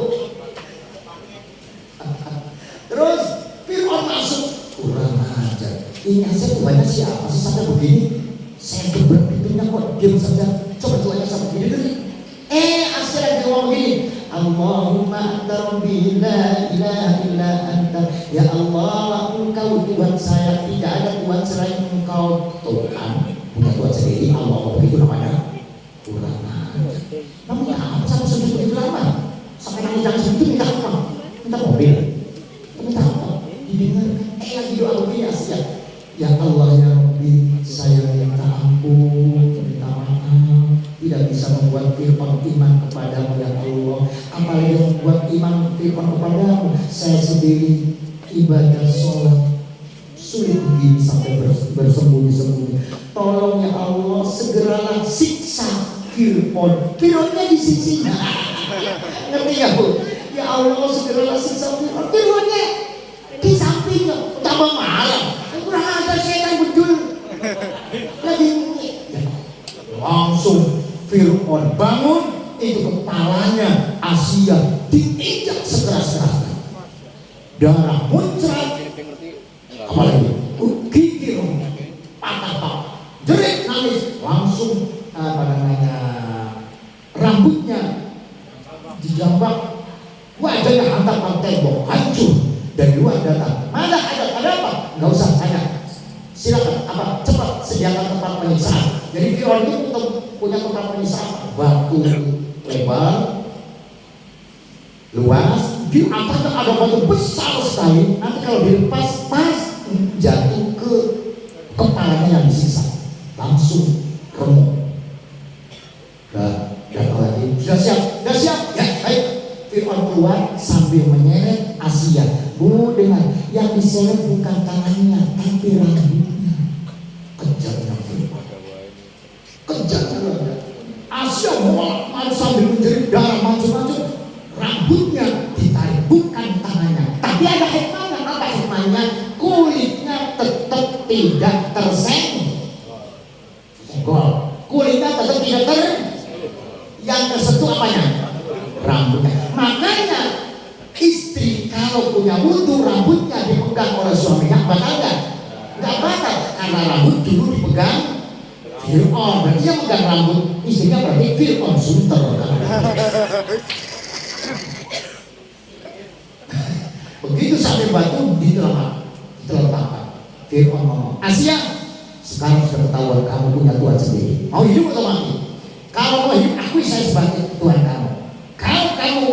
Speaker 1: Terus Fir'aun masuk, kurang ajar. Ini aja Tuhannya siapa sih sampai begini? Saya gebrak pintunya kok diam saja. Coba Tuhannya sampai begini dulu. Asyik lagi ngomong begini. Allahumma anta rabbi la ilaha illa anta. Ya Allah, engkau Tuhan saya, tidak ada Tuhan selain engkau. Tuh kan, punya Tuhan sendiri, Allah itu namanya. Kurang ajar. Namun apa sampai segitu begitu lama? Sampai nangis segitu minta apa? Minta mobil. Minta apa? Didengarkan. Lagi doa begini Asia. Ya Allah ya Rabbi, saya minta ampun, minta maaf. Tidak bisa membuat Fir'aun iman kepadamu ya Allah. Apalagi yang membuat iman Fir'aun kepadamu. Saya sendiri ibadah sholat sulit begini sampai bersembunyi-sembunyi. Tolong ya Allah, segeralah siksa Fir'aun. Fir'aunnya di sisi. Ngerti ya Bu? Ya Allah, segeralah siksa Fir'aun. Fir'aunnya di sampingnya. Tambah marah. Kurang ada setan bedul. Lagi langsung Fir'aun bangun, itu kepalanya Asia diinjak sekeras-kerasnya. Darah muncrat. Apalagi gigi patah, jerit nangis, langsung rambutnya dijambak, wajahnya hantam tembok, hancur. Dari luar datang, mana ada apa? Nggak usah tanya, silakan apa cepat sediakan tempat penyiksaan. Jadi Fir'aun itu punya tempat penyiksaan, batu lebar, luas, di atasnya ada batu besar sekali. Nanti kalau dilepas pas jatuh ke kepalanya yang disiksa, langsung remuk. Dan lagi sudah siap, ya baik. Fir'aun keluar sambil menyeret Asia. Bu, dengar, yang diseret bukan tangannya, tapi rambutnya. Kejarnya Fir'aun. Kejarnya. Asia malu sambil menjerit darah macam-macam. Rambutnya ditarik, bukan tangannya. Tapi ada hikmahnya. Apa hikmahnya? Kulitnya tetap tidak tersenggol. Kulitnya tetap tidak yang tersentuh apanya? Rambutnya. Makanya istri kalau punya wudhu rambutnya dipegang oleh suaminya, batal nggak? Nggak batal, karena rambut dulu dipegang Fir'aun. Berarti yang megang rambut istrinya berarti Fir'aun sunter. Begitu sampai batu diletakkan. Fir'aun ngomong, Asia, sekarang sudah ketahuan kamu punya Tuhan sendiri. Mau hidup atau mati? Kalau mau hidup, akui saya sebagai Tuhan kamu. Kalau kamu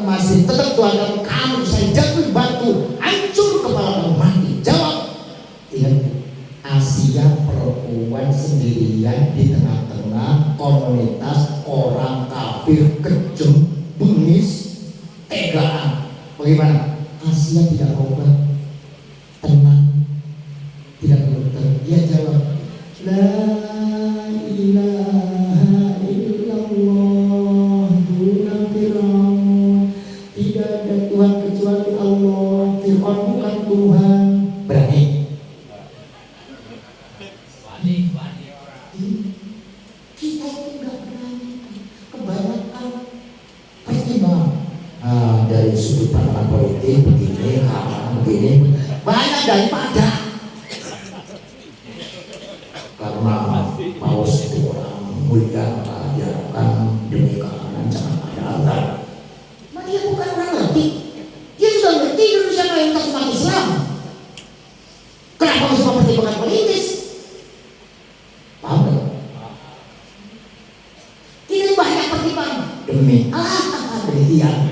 Speaker 1: masih tetap Tuhan kamu, saya jatuh batu, hancur kepala kamu, mati. Jawab. Ingat, Asia perempuan sendirian di tengah-tengah komunitas orang kafir, kejam, bengis, tegaan. Bagaimana? Asia tidak obat, tenang, tidak dokter. Dia jawab, La ilaha illallah duna Fir'aun. Tidak ada Tuhan kecuali Allah. Fir'aun bukan Tuhan. Berani. Kita itu tidak berani. Kebanyakan pertimbangan. Dari sudut pandang politik begini, begini banyak daripada karena paus itu orang mulia mengajarkan demi keamanan jangan ada antar. Nah, dia bukan orang ngerti. Dia sudah ngerti Indonesia mayoritas umat Islam. Kenapa harus mempertimbangkan politis? Paham gak? Ini banyak pertimbangan demi berhian.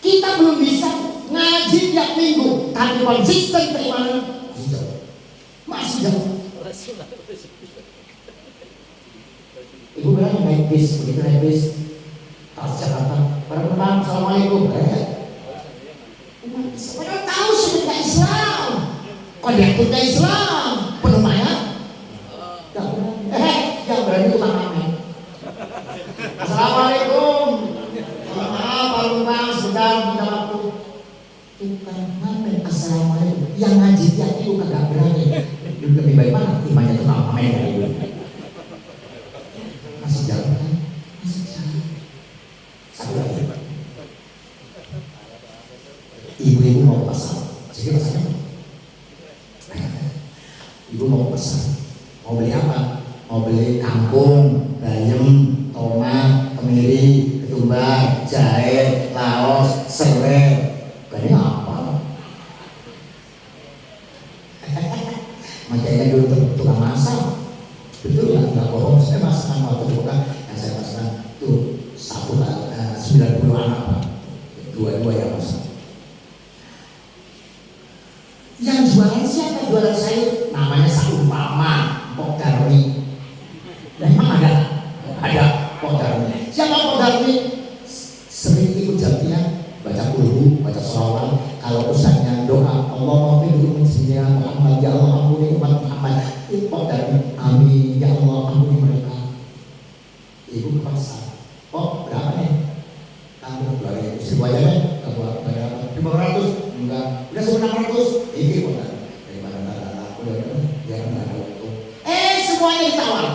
Speaker 1: Kita belum bisa ngaji tiap minggu, tapi konsisten beriman masih jauh. Ibu bilang naik bis, begitu naik bis tas Jakarta, para penumpang, assalamualaikum. Padahal tahu sebenarnya Islam, kondekturnya Islam, penumpangnya gak berani. Yang berani itu Kang Amin. Assalamualaikum. Maaf Pak Lumbang, sebentar minta waktu. Tukang ngamen assalamualaikum. Yang ngaji tiap itu kagak berani. Lebih baik mana imannya tukang ngamen ya ibu. Masih jauh kan? Masih jauh. Satu lagi. Ibu-ibu mau ke pasar, jadi pasarnya ibu mau ke pasar, mau beli apa? Mau beli kangkung, bayam, tomat, kemiri, ketumbar, jahe, laos, serai. Ini apa? Makanya dulu tukang masak. Betul nggak bohong, saya masakan waktu itu kan yang saya masakan tuh 90 anak Pak, dua-dua yang masak. Yang jualan siapa? Jualan sayur, namanya Saumpama, Pok Darmi. Memang ada Pok Darmi. Siapa Pok Darmi? Sering ikut jaminan, baca qul, baca sholawat. Kalau ustaznya doa, Allahumma fidhum sinja Muhammad, ya Allah ampuni umat Muhammad. Pok Darmi, amin, ya Allah ampuni mereka. Ibu ke pasar, Pok berapa nih? Kamu 2.000 aja deh, kamu berapa? 500? Enggak, udah 600. Ini Pok Darmi, daripada aku jangan ada untung. Semuanya ditawar.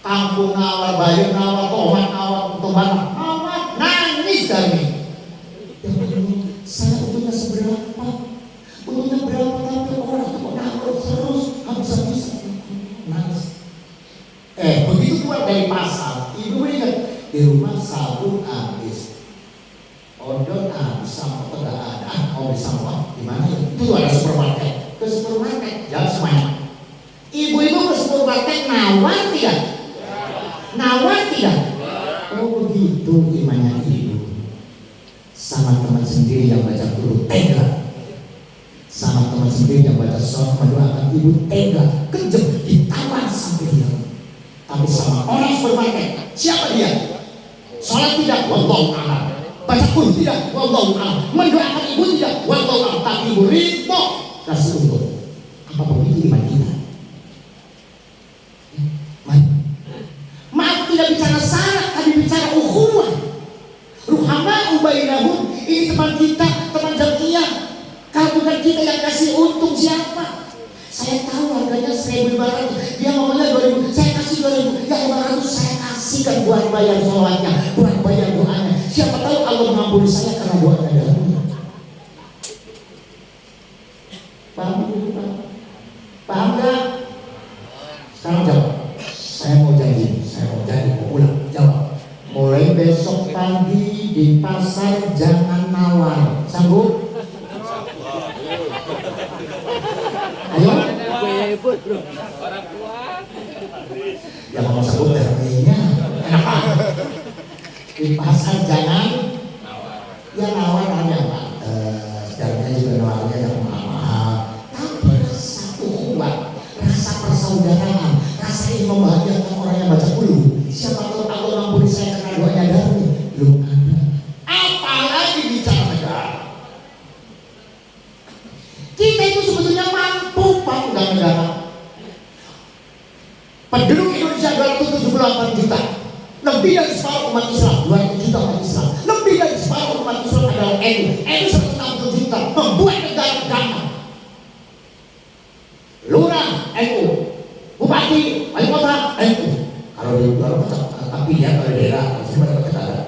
Speaker 1: Kampung nawar, bayam nawar, tomat nawar, tomat nangis Darmi. Ya Allah, saya untungnya seberapa? Untungnya berapa? Tapi orang itu kok nawar terus, habis-habisan nangis. Begitu keluar dari pasar, ibu ingat di rumah sabun habis, odol habis, sampah tidak ada. Mau beli sampah di mana ya? Itu ada supermarket. Ke supermarket, jalan semuanya. Ibu-ibu ke supermarket nawar tidak? Nawar tidak? Oh begitu imannya ibu. Sama teman sendiri yang baca Qur'an tega, sama teman sendiri yang baca sholat mendoakan ibu tega, kejam, ditawar sampai dia. Tapi sama orang supermarket, siapa dia? Sholat tidak, wallahu a'lam. Baca Qur'an tidak, wallahu a'lam. Mendoakan ibu tidak, wallahu a'lam. Tapi ibu ridho kasih untung. Apa begitu iman kita? Maaf tidak bicara syarat, tapi bicara ukhuwah. Ruhama ubainahum, ini teman kita, teman jamiah. Kalau bukan kita yang kasih untung siapa? Saya tahu harganya 1.500, dia ngomongnya 2.000, saya kasih 2.000, ya 500 saya kasihkan buat bayar sholatnya, buat bayar doanya. Siapa tahu Allah mengampuni saya karena doanya dahulu. Paham? Paham gak? Sekarang jawab. Saya mau janji, mau ulang, jawab. Mulai besok pagi di pasar jangan nawar, sanggup? Ayo.
Speaker 2: Orang kuat.
Speaker 1: Ya mau sanggup terminya. Di pasar jangan nawar. Ya nawar ada Pak. Sejarahnya juga nawarnya yang mahal. Tapi rasa ukhuwah, rasa persaudaraan, rasa ingin membahagiakan orang yang baca dulu. Siapa tahu Allah mengampuni saya karena doanya Darmi. Belum ada. Apalagi bicara negara. Kita itu sebetulnya mampu Pak udah negara. Penduduk Indonesia 278 juta. Lebih dari separuh umat Islam, 200 juta umat Islam. Lebih dari separuh umat Islam adalah NU. NU 160 juta. Membuat negara damai. Lurah NU, bupati, wali kota NU. Kalau di luar kota, tapi ya kalau di daerah, masih banyak kota ada.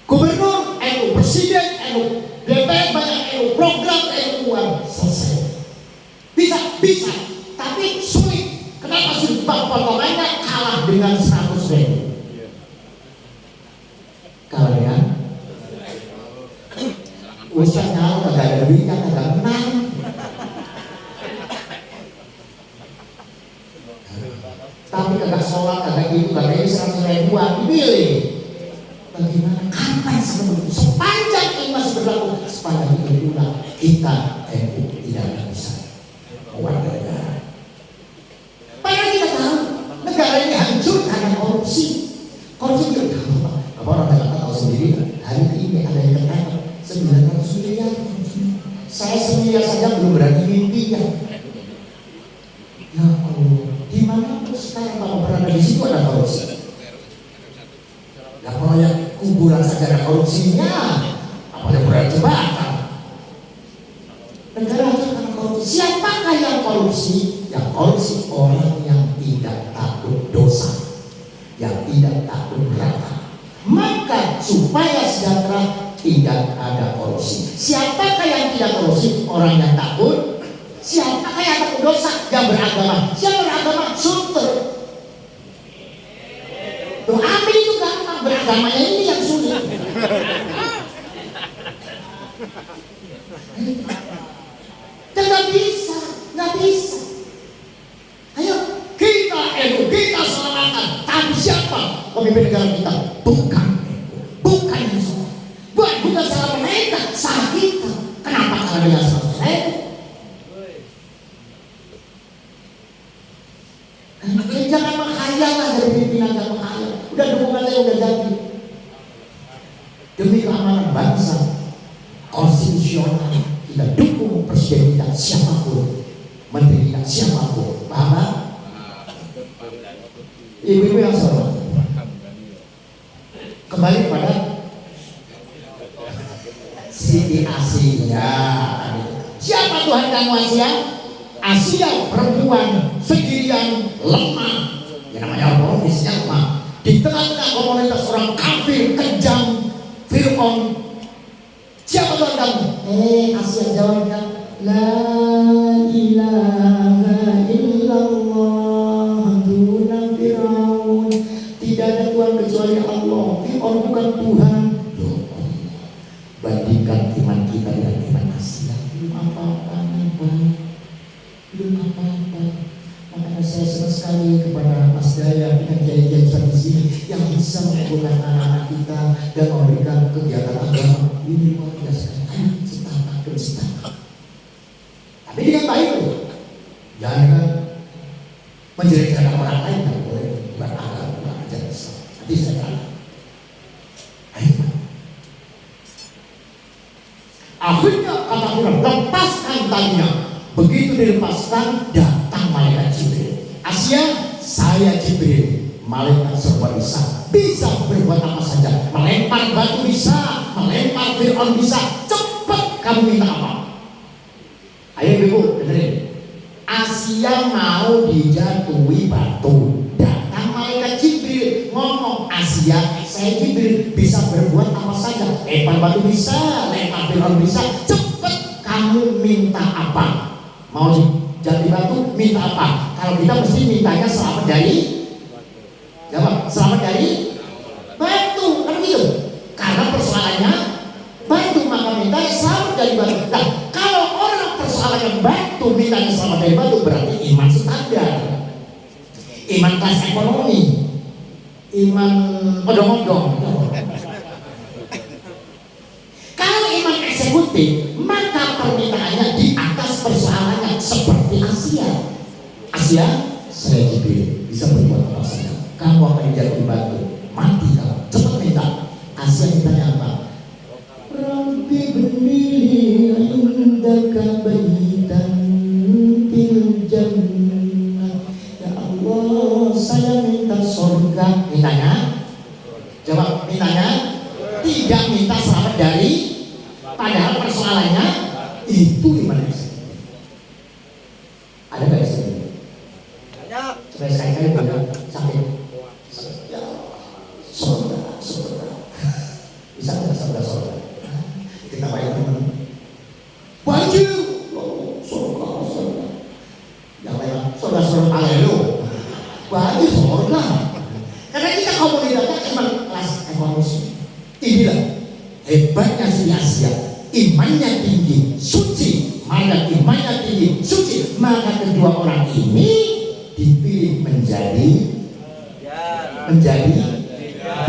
Speaker 1: Gubernur NU, presiden NU, DPR banyak NU, program NU selesai. Bisa, tapi sulit. Kenapa sulit? Potongannya kalah dengan 100.000. Kalah dengan usahanya kagak ada duitnya, kagak menang. Tapi kagak sholat, kagak itu, kagak ini 100.000 dipilih. Bagaimana? Kapan sebelum sepanjang ini masih berlaku, sepanjang itu diulang, kita NU tidak akan bisa warga negara. Padahal kita tahu negara ini hancur karena korupsi. Korupsi kita tahu Pak. Apa orang Jakarta tahu sendiri? Hari ini ada yang ketangkap 900 miliar. Saya sendiri saja belum berani mimpinya. Ya Allah, di mana sekarang Bapak berada di situ ada korupsi. Nah proyek kuburan saja ada korupsinya, apalagi proyek jembatan. Negara itu karena korupsi. Siapakah yang korupsi? Yang korupsi orang yang tidak takut dosa, yang tidak takut neraka. Maka supaya sejahtera, tidak ada korupsi. Siapakah yang tidak korupsi? Orang yang takut. Siapakah yang takut dosa? Yang beragama. Siapa beragama? Sunter. Tuh, amin itu gampang, beragamanya ini yang sulit. Dan nggak bisa. Ayo kita kita selamatkan. Tapi siapa pemimpin negara kita? Bukan yang salah. Bukan salah mereka, salah kita. Kenapa kalau dia salah mereka? Jangan menghayal lah dari pimpinan, jangan menghayal. Udah dukungannya udah jadi. Demi keamanan bangsa, konstitusional, kita dukung presiden kita siapapun, menteri kita siapapun. Paham? Ibu-ibu yang salah. Kembali pada Siti Asia. Siapa Tuhan kamu Asia? Asia perempuan sendirian lemah, yang namanya profesinya lemah, di tengah-tengah komunitas orang kafir kejam, Fir'aun. Siapa Tuhan kamu? Asia jawabnya, la ilaha illallah duna Fir'aun. Tidak ada Tuhan kecuali Allah. Fir'aun bukan Tuhan. Bandingkan iman kita dengan iman Asia, belum apa-apa. Makanya saya senang sekali kepada Mas Daya dengan kiai-kiai di sini yang bisa mengumpulkan anak-anak kita dan memberikan kegiatan agama. Ini luar biasa. Cita. Tapi dengan baik loh. Jangan menjelekkan orang lain, tidak boleh. Bukan agama, bukan ajar Islam. Nanti saya kata. Akhirnya kata Quran, lepaskan talinya. Begitu dilepaskan, datang malaikat Jibril. Asia, saya Jibril. Malaikat serba bisa berbuat apa saja. Melempar batu bisa, melempar Fir'aun bisa. Cepat kamu minta apa? Ayo ibu, dengerin. Asia mau dijatuhi batu. Datang malaikat Jibril ngomong, Asia, saya Jibril bisa berbuat apa saja. Lempar batu bisa, lempar Fir'aun bisa. Cepat kamu minta apa? Mau dijatuhi batu, minta apa? Kalau kita mesti mintanya selamat dari jawab, selamat dari batu, kan gitu. Karena persoalannya batu, maka mintanya selamat dari batu. Nah, kalau orang persoalannya batu, mintanya selamat dari batu, berarti iman standar, iman kelas ekonomi, iman odong-odong. Kalau iman eksekutif, maka permintaannya di atas persoalannya, seperti Asia. Asia, saya Jibril bisa berbuat apa saja. Kamu akan dijatuhi batu, mati kamu. Cepat minta. Asia mintanya apa? Rabbi bni indaka baitan fil jannah. Ya Allah, saya minta surga. Mintanya? Jawab, mintanya? Tidak minta selamat dari, padahal persoalannya itu di mana? Ada nggak di sini? Ada. Supaya sekali-kali bilang sakit. Ya, saudara. Bisa nggak saudara? Kita bayar teman. Banjir. Saudara. Yang lain, saudara alelu. Banjir saudara. Karena kita komunitasnya cuma kelas ekonomi. Inilah hebatnya si Asia. Imannya tinggi, suci. Maka imannya tinggi, suci. Maka kedua orang ini dipilih menjadi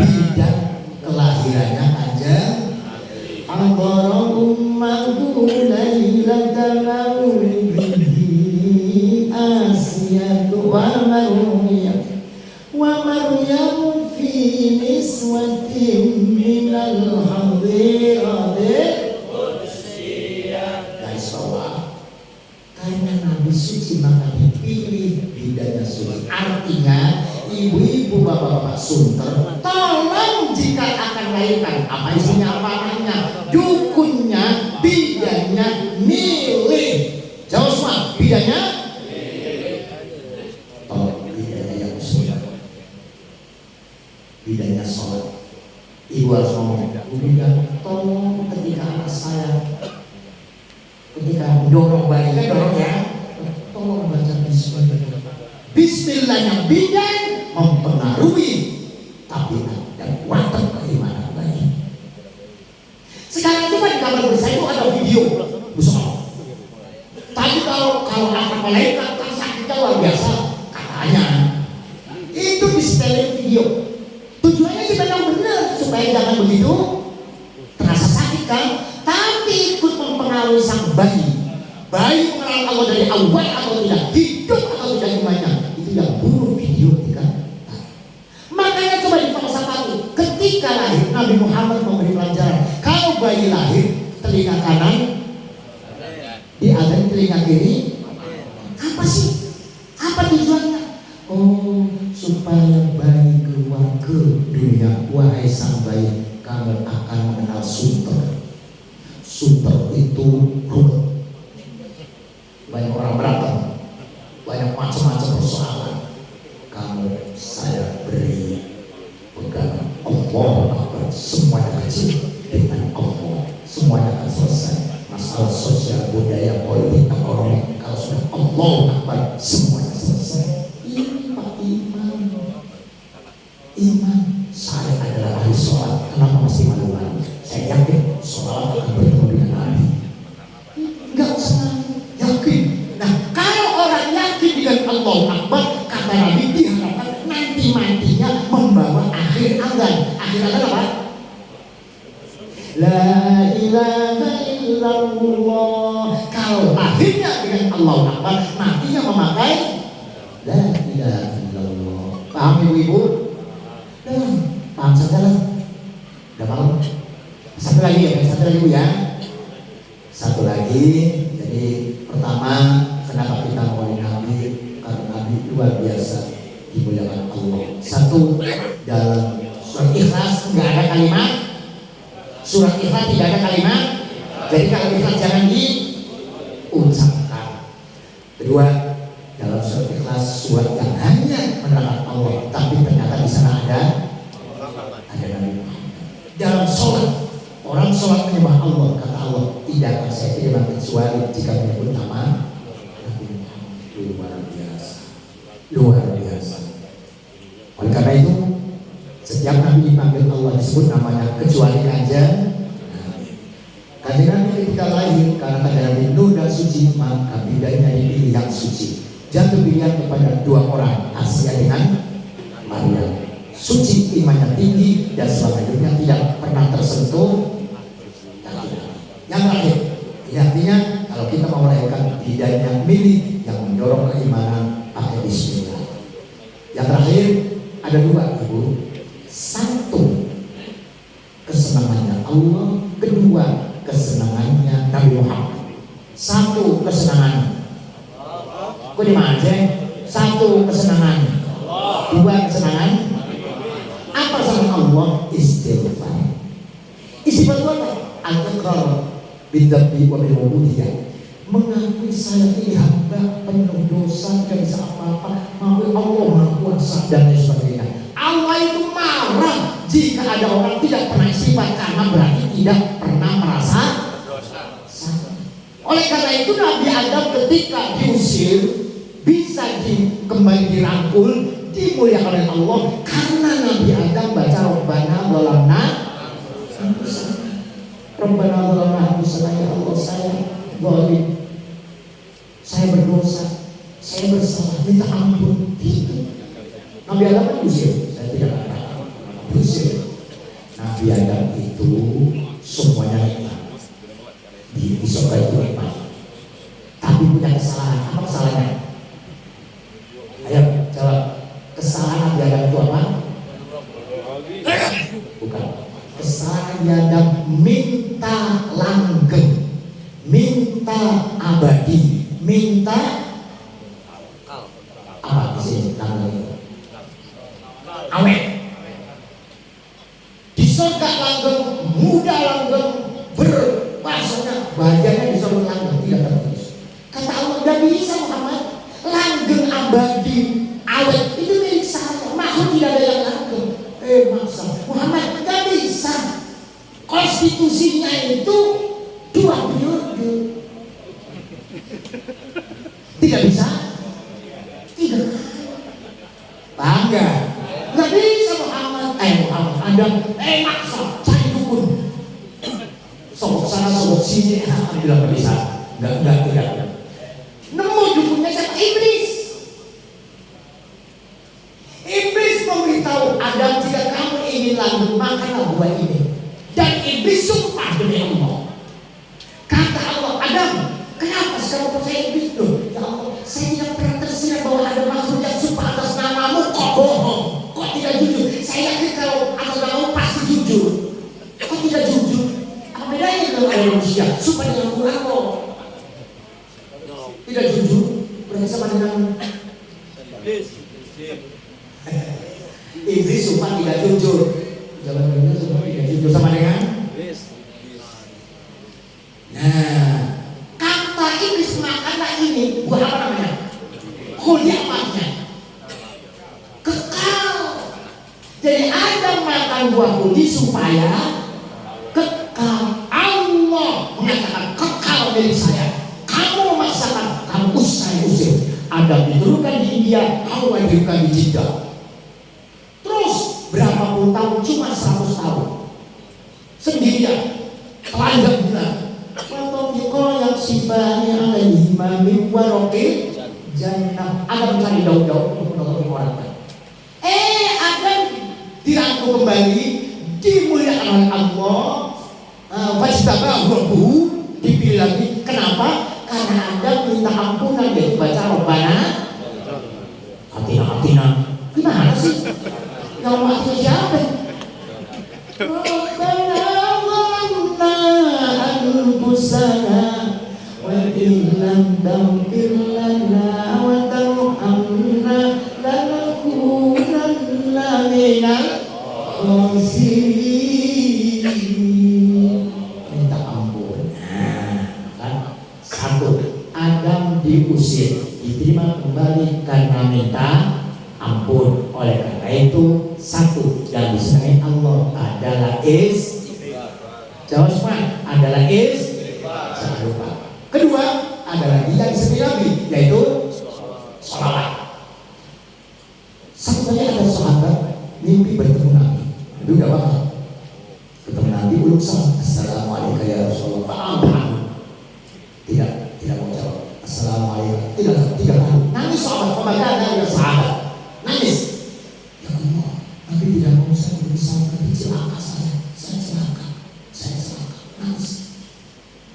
Speaker 1: bidan kelahirannya aja. Ambara ummahu lailatan mawlidihi Asiyatu wa Maryam fi niswatin minal hadirati. Garis bawah, karena Nabi suci maka dipilih bidannya suci. Artinya ibu-ibu, bapak-bapak sunter, tolong jika akan melahirkan, apa isinya, apa namanya, dukunnya, bidannya milih. Jawab semua, bidannya tolong bidannya yang muslim, bidannya sholat. Ibu harus ngomong, Bu, bimbingan, tolong ketika anak saya ketika mendorong bayi kan dorong ya, tolong baca Bismillah. Bismillah yang bidan mempengaruhi tabiat dan watak keimanan bayi. Sekarang itu kan di kamar saya itu ada video besar. Tapi kalau anak malaikat kan sakitnya luar biasa katanya. Itu di setelin video. Tujuannya sih memang benar supaya jangan begitu terasa sakit kan. Tapi ikut mempengaruhi sang bayi. Bayi mengenal Allah dari awal atau tidak, hidup atau tidak imannya, itu yang buruk video kan. Makanya coba difalsafati. Ketika lahir Nabi Muhammad memberi pelajaran. Kalau bayi lahir telinga kanan diadaan telinga kiri, apa sih? Apa tujuannya? Oh, supaya bayi keluar ke dunia. Wahai sang bayi, kamu akan mengenal sunter. Sunter itu ruwet. Banyak orang berantem, banyak macam-macam persoalan. Kamu saya beri pegangan Allah Akbar, semuanya kecil dengan Allah, semuanya akan selesai. Masalah sosial, budaya, politik, ekonomi, kalau sudah Allah Akbar, semuanya selesai. Ini Pak Iman. Saya adalah ahli sholat. Kenapa masih malu-malu? Saya yakin sholat akan bertemu dengan Nabi. Enggak usah yakin. Nah, kalau orang yakin dengan Allah Akbar, kata Nabi diharapkan nanti matinya membawa akhir azan. Akhir azan apa? La ilaha illallah. Kalau akhirnya dengan Allah Akbar, matinya memakai la ilaha illallah. Paham ibu-ibu? Paham saja lah. Udah malam. Satu lagi ya, satu lagi Bu ya. Satu lagi. Jadi pertama, kenapa kita mau Nabi? Karena Nabi luar biasa dimuliakan Allah. Satu, dalam surat Ikhlas nggak ada kalimat. Surat Ikhlas tidak ada kalimat. Jadi kalau Ikhlas jangan diucapkan. Kedua, dalam surat Ikhlas surat yang hanya menerangkan Allah, tapi ternyata di sana ada Nabi Muhammad. Dalam sholat, orang sholat menyembah Allah, kata Allah, tidak akan saya terima kecuali jika menyebut nama Nabi Muhammad. Luar biasa, luar biasa. Oleh karena itu, setiap Nabi dipanggil Allah disebut namanya kecuali kanjeng Nabi ketika lahir karena kanjeng Nabi nur dan suci, maka bidanya dipilih yang suci. Jatuh pilihan kepada dua orang, Asia dengan Maryam. Suci, imannya tinggi, dan selama hidupnya tidak pernah tersentuh. Yang terakhir, ini artinya kalau kita mau melahirkan bidanya milih yang mendorong keimanan, pakai Bismillah. Yang terakhir ada dua ibu. Satu, kesenangannya Allah. Kedua, kesenangannya Nabi Muhammad. Satu, kesenangan. Kok dimana? Satu, kesenangan. Dua, kesenangan. Apa sama Allah? Istighfar. Istighfar itu apa? Al-Iqrar bidzabi wa bil-ubudiyah. Mengakui saya ini hamba penuh dosa, tidak bisa apa-apa. Mengakui Allah Maha Kuasa dan lain sebagainya. Allah itu marah jika ada orang tidak pernah istighfar, karena berarti tidak pernah merasa dosa. Oleh karena itu Nabi Adam ketika diusir bisa kembali dirangkul, dimuliakan oleh Allah karena Nabi Adam baca Rabbana zalamna Rabbana zalamna anfusana, ya Allah saya zalim, saya berdosa, saya bersalah, minta ampun. Itu Nabi Adam kan diusir, saya tidak akan diusir. Nabi Adam itu semuanya nikmat, di surga itu nikmat, tapi punya kesalahan. Apa kesalahannya? Ayo jawab. Kesalahan Nabi Adam itu apa? Bukan. Kesalahan Nabi Adam minta langgeng, minta abadi, minta apa sih langgeng? Awet. Di surga langgeng, muda langgeng, berbahasanya bahagianya di surga langgeng, tidak terputus. Kata Allah, tidak bisa Muhammad, langgeng abadi awet itu milik saya, makhluk tidak ada yang langgeng. Maksa Muhammad nggak bisa. Kalau Konstitusinya itu 2 periode. Tidak bisa 3 kali. Bangga. Nggak bisa Muhammad Adam maksa cari dukun. Sobok sana sobok sini, alhamdulillah nggak bisa. Tidak. Nemu dukunnya siapa? Iblis. Iblis memberitahu Adam, jika kamu ingin lanjut makanlah buah ini. Dan iblis sumpah demi Allah. Kata Allah, Adam, kenapa kamu percaya iblis? Loh, ya Allah, saya tidak pernah tersirat bahwa ada makhluk yang sumpah atas namamu. Kok bohong? Kok tidak jujur? Saya yakin kalau atas namamu pasti jujur. Kok tidak jujur? Apa bedanya dengan orang manusia? Sumpah dengan Quran kok tidak jujur, berarti sama dengan iblis sumpah tidak jujur. Jangan benar sumpah tidak jujur sama dengan. Nah, kata iblis makanlah ini buah apa namanya? Khulyamatnya kekal. Jadi Adam makan buah khuldi supaya kekal. Allah mengatakan kekal dari saya. Kamu memaksakan, kamu usir. Adam diturunkan di India, kamu lahirkan di Jeddah. Terus berapa puluh tahun, cuma 100 tahun sendirian, telanjang bulan. Watofiko yang sifatnya alaihi min warokil jannah. Adam mencari daun-daun untuk menolong orang lain. Adam dirangkul kembali, dimuliakan oleh Allah. Fajtabahu, dipilih lagi. Kenapa? Karena Adam minta ampunan, dia baca Rabbana Atina. Gimana sih? Yang maksudnya siapa? Rabbana walamna anfusana wa illam taghfir lana wa tarhamna lanakunanna minal khasirin. Minta ampun. Adam diusir, diterima kembali karena minta ampun. Oleh karena itu, satu yang disenangi Allah adalah jawab semua adalah jangan lupa. Kedua adalah yang disenangi Nabi, yaitu sholawat. Satu saja ada sahabat mimpi bertemu Nabi. Itu gak apa-apa. Ketemu Nabi belum salam. Assalamualaikum ya Rasulullah. Tidak mau jawab. Assalamualaikum. Tidak tahu. Nangis sahabat, pembacaan dari sahabat. Nangis. Ya Allah, Nabi tidak mau saya berusaha, tapi celaka saya. Saya celaka. Nangis.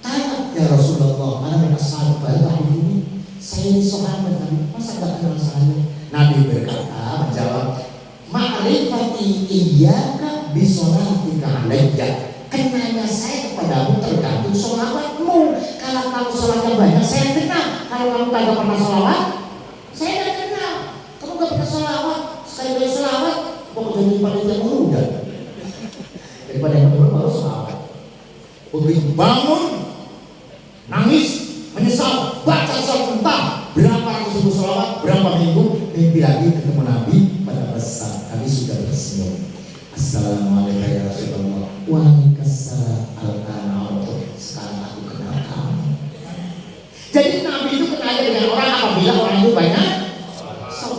Speaker 1: Tanya ya Rasulullah, mana mereka sahabat ini? Saya ini sahabat Nabi, masa gak kenal saya? Nabi berkata, menjawab, ma'rifati iyyaka bisolatika alayya. Kenanya saya kepadamu tergantung sholawatmu. Kalau kamu sholatnya banyak, saya kenal. Kalau kamu tidak pernah sholawat, saya tidak kenal. Kamu tidak pernah sholawat, sekali kali sholawat, pokoknya jadi panitia muda. Daripada yang baru sholawat. Begitu bangun, nangis, menyesal, baca sholat tentang berapa ratus ribu sholawat, berapa minggu, mimpi lagi ketemu Nabi pada pesan. Kami sudah tersenyum. Assalamualaikum ya Rasulullah. Waalaikumsalam. Sekarang aku kenal kamu. Jadi Nabi itu kenal dengan orang apabila orang itu banyak.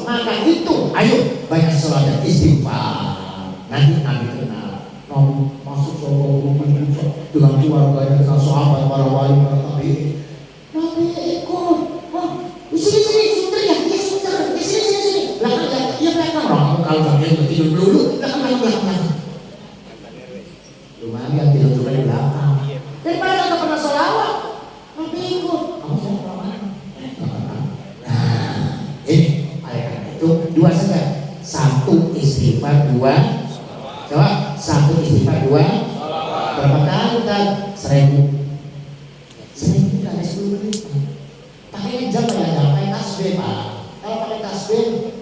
Speaker 1: Maka itu, ayo banyak sholat dan istighfar. Nanti Nabi kenal. Nabi masuk surga dengan keluarganya, dengan sahabat, para wali, para tabi'in. Nabi ikut. Sini, sunter ya, sini. Belakang, ya belakang. Orang kalau kalian tidur dulu, belakang. Cuma yang tidur juga di belakang. Daripada nggak pernah sholawat, Nabi ikut. Kamu mau kemana? Nah, ini oleh karena itu 2 saja. 1 istighfar, 2 jawab. 1 istighfar, 2 berapa kali kan? 1000 kali 10 menit. Pakai jam ya, jangan pakai tasbih Pak. Kalau pakai tasbih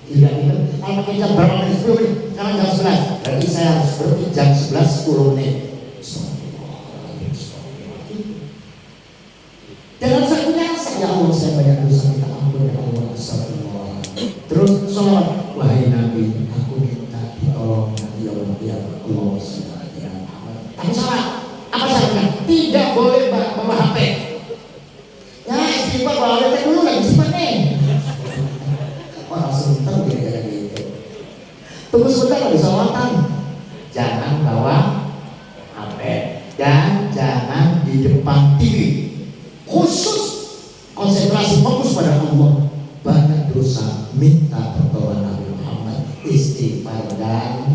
Speaker 1: tidak gitu. Kalau pakai jam berapa menit? 10 menit. Sekarang jam 11. Berarti saya harus berhenti jam 11 10 menit. Dengan satunya ya Allah, saya banyak dosa, minta ampun ya Allah. Astagfirullah. Terus sholawat, wahai Nabi, aku minta ditolong ya Allah. tidak boleh bawa HP. Ya istighfar bawa HP dulu lagi simpan nih. Orang sebentar kayak gitu. Tunggu sebentar lagi salawatan. Jangan bawa HP dan jangan di depan TV. Khusus konsentrasi fokus pada Allah. Banyak dosa, minta pertolongan Nabi Muhammad, istighfar dan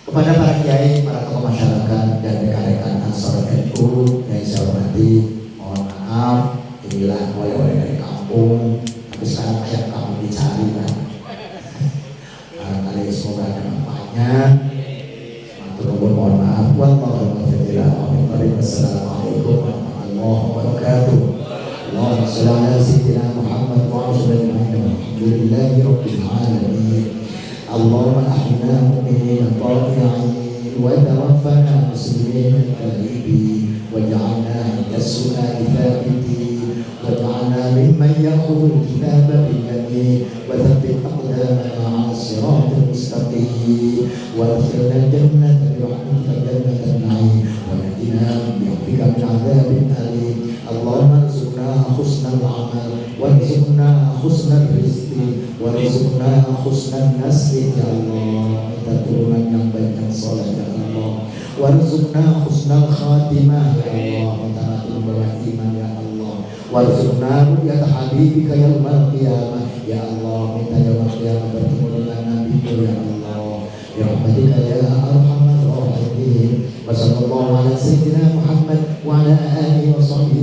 Speaker 1: kepada para kiai, para tokoh masyarakat dan rekan-rekan Ansor NU yang saya hormati, mohon maaf, inilah oleh-oleh dari kampung, tapi sekarang ayam kamu dicari kan. Barangkali semoga ada manfaatnya. Mohon maaf. Wassalamualaikum warahmatullahi wabarakatuh. Allahumma shalli ala sayyidina Muhammad wa ala alihi walhamdulillahi rabbil alamin. Allahumma ahyina mu'minin ta'i'in wa tawaffana muslimin taibin waj'alna min as-sunnati thabitin waj'alna mimman ya'khudhu al-kitaba bil-yamin wa thabbit aqdamana 'ala as-siratil mustaqim وادخلنا الجنة برحمتك جنة النعيم ونجنا برحمتك من عذاب أليم اللهم ارزقنا حسن العمل وارزقنا حسن الرزق وارزقنا حسن النسل يا الله kita turunan yang baik yang soleh ya Allah warzuqna husnal khatimah ya Allah minta membawa iman ya Allah warzuqna ru'yat habibika yaumil qiyamah ya Allah minta yaumil qiyamah bertemu dengan Nabi ya Allah برحمتك يا أرحم الراحمين وصلى الله على سيدنا محمد وعلى آله وصحبه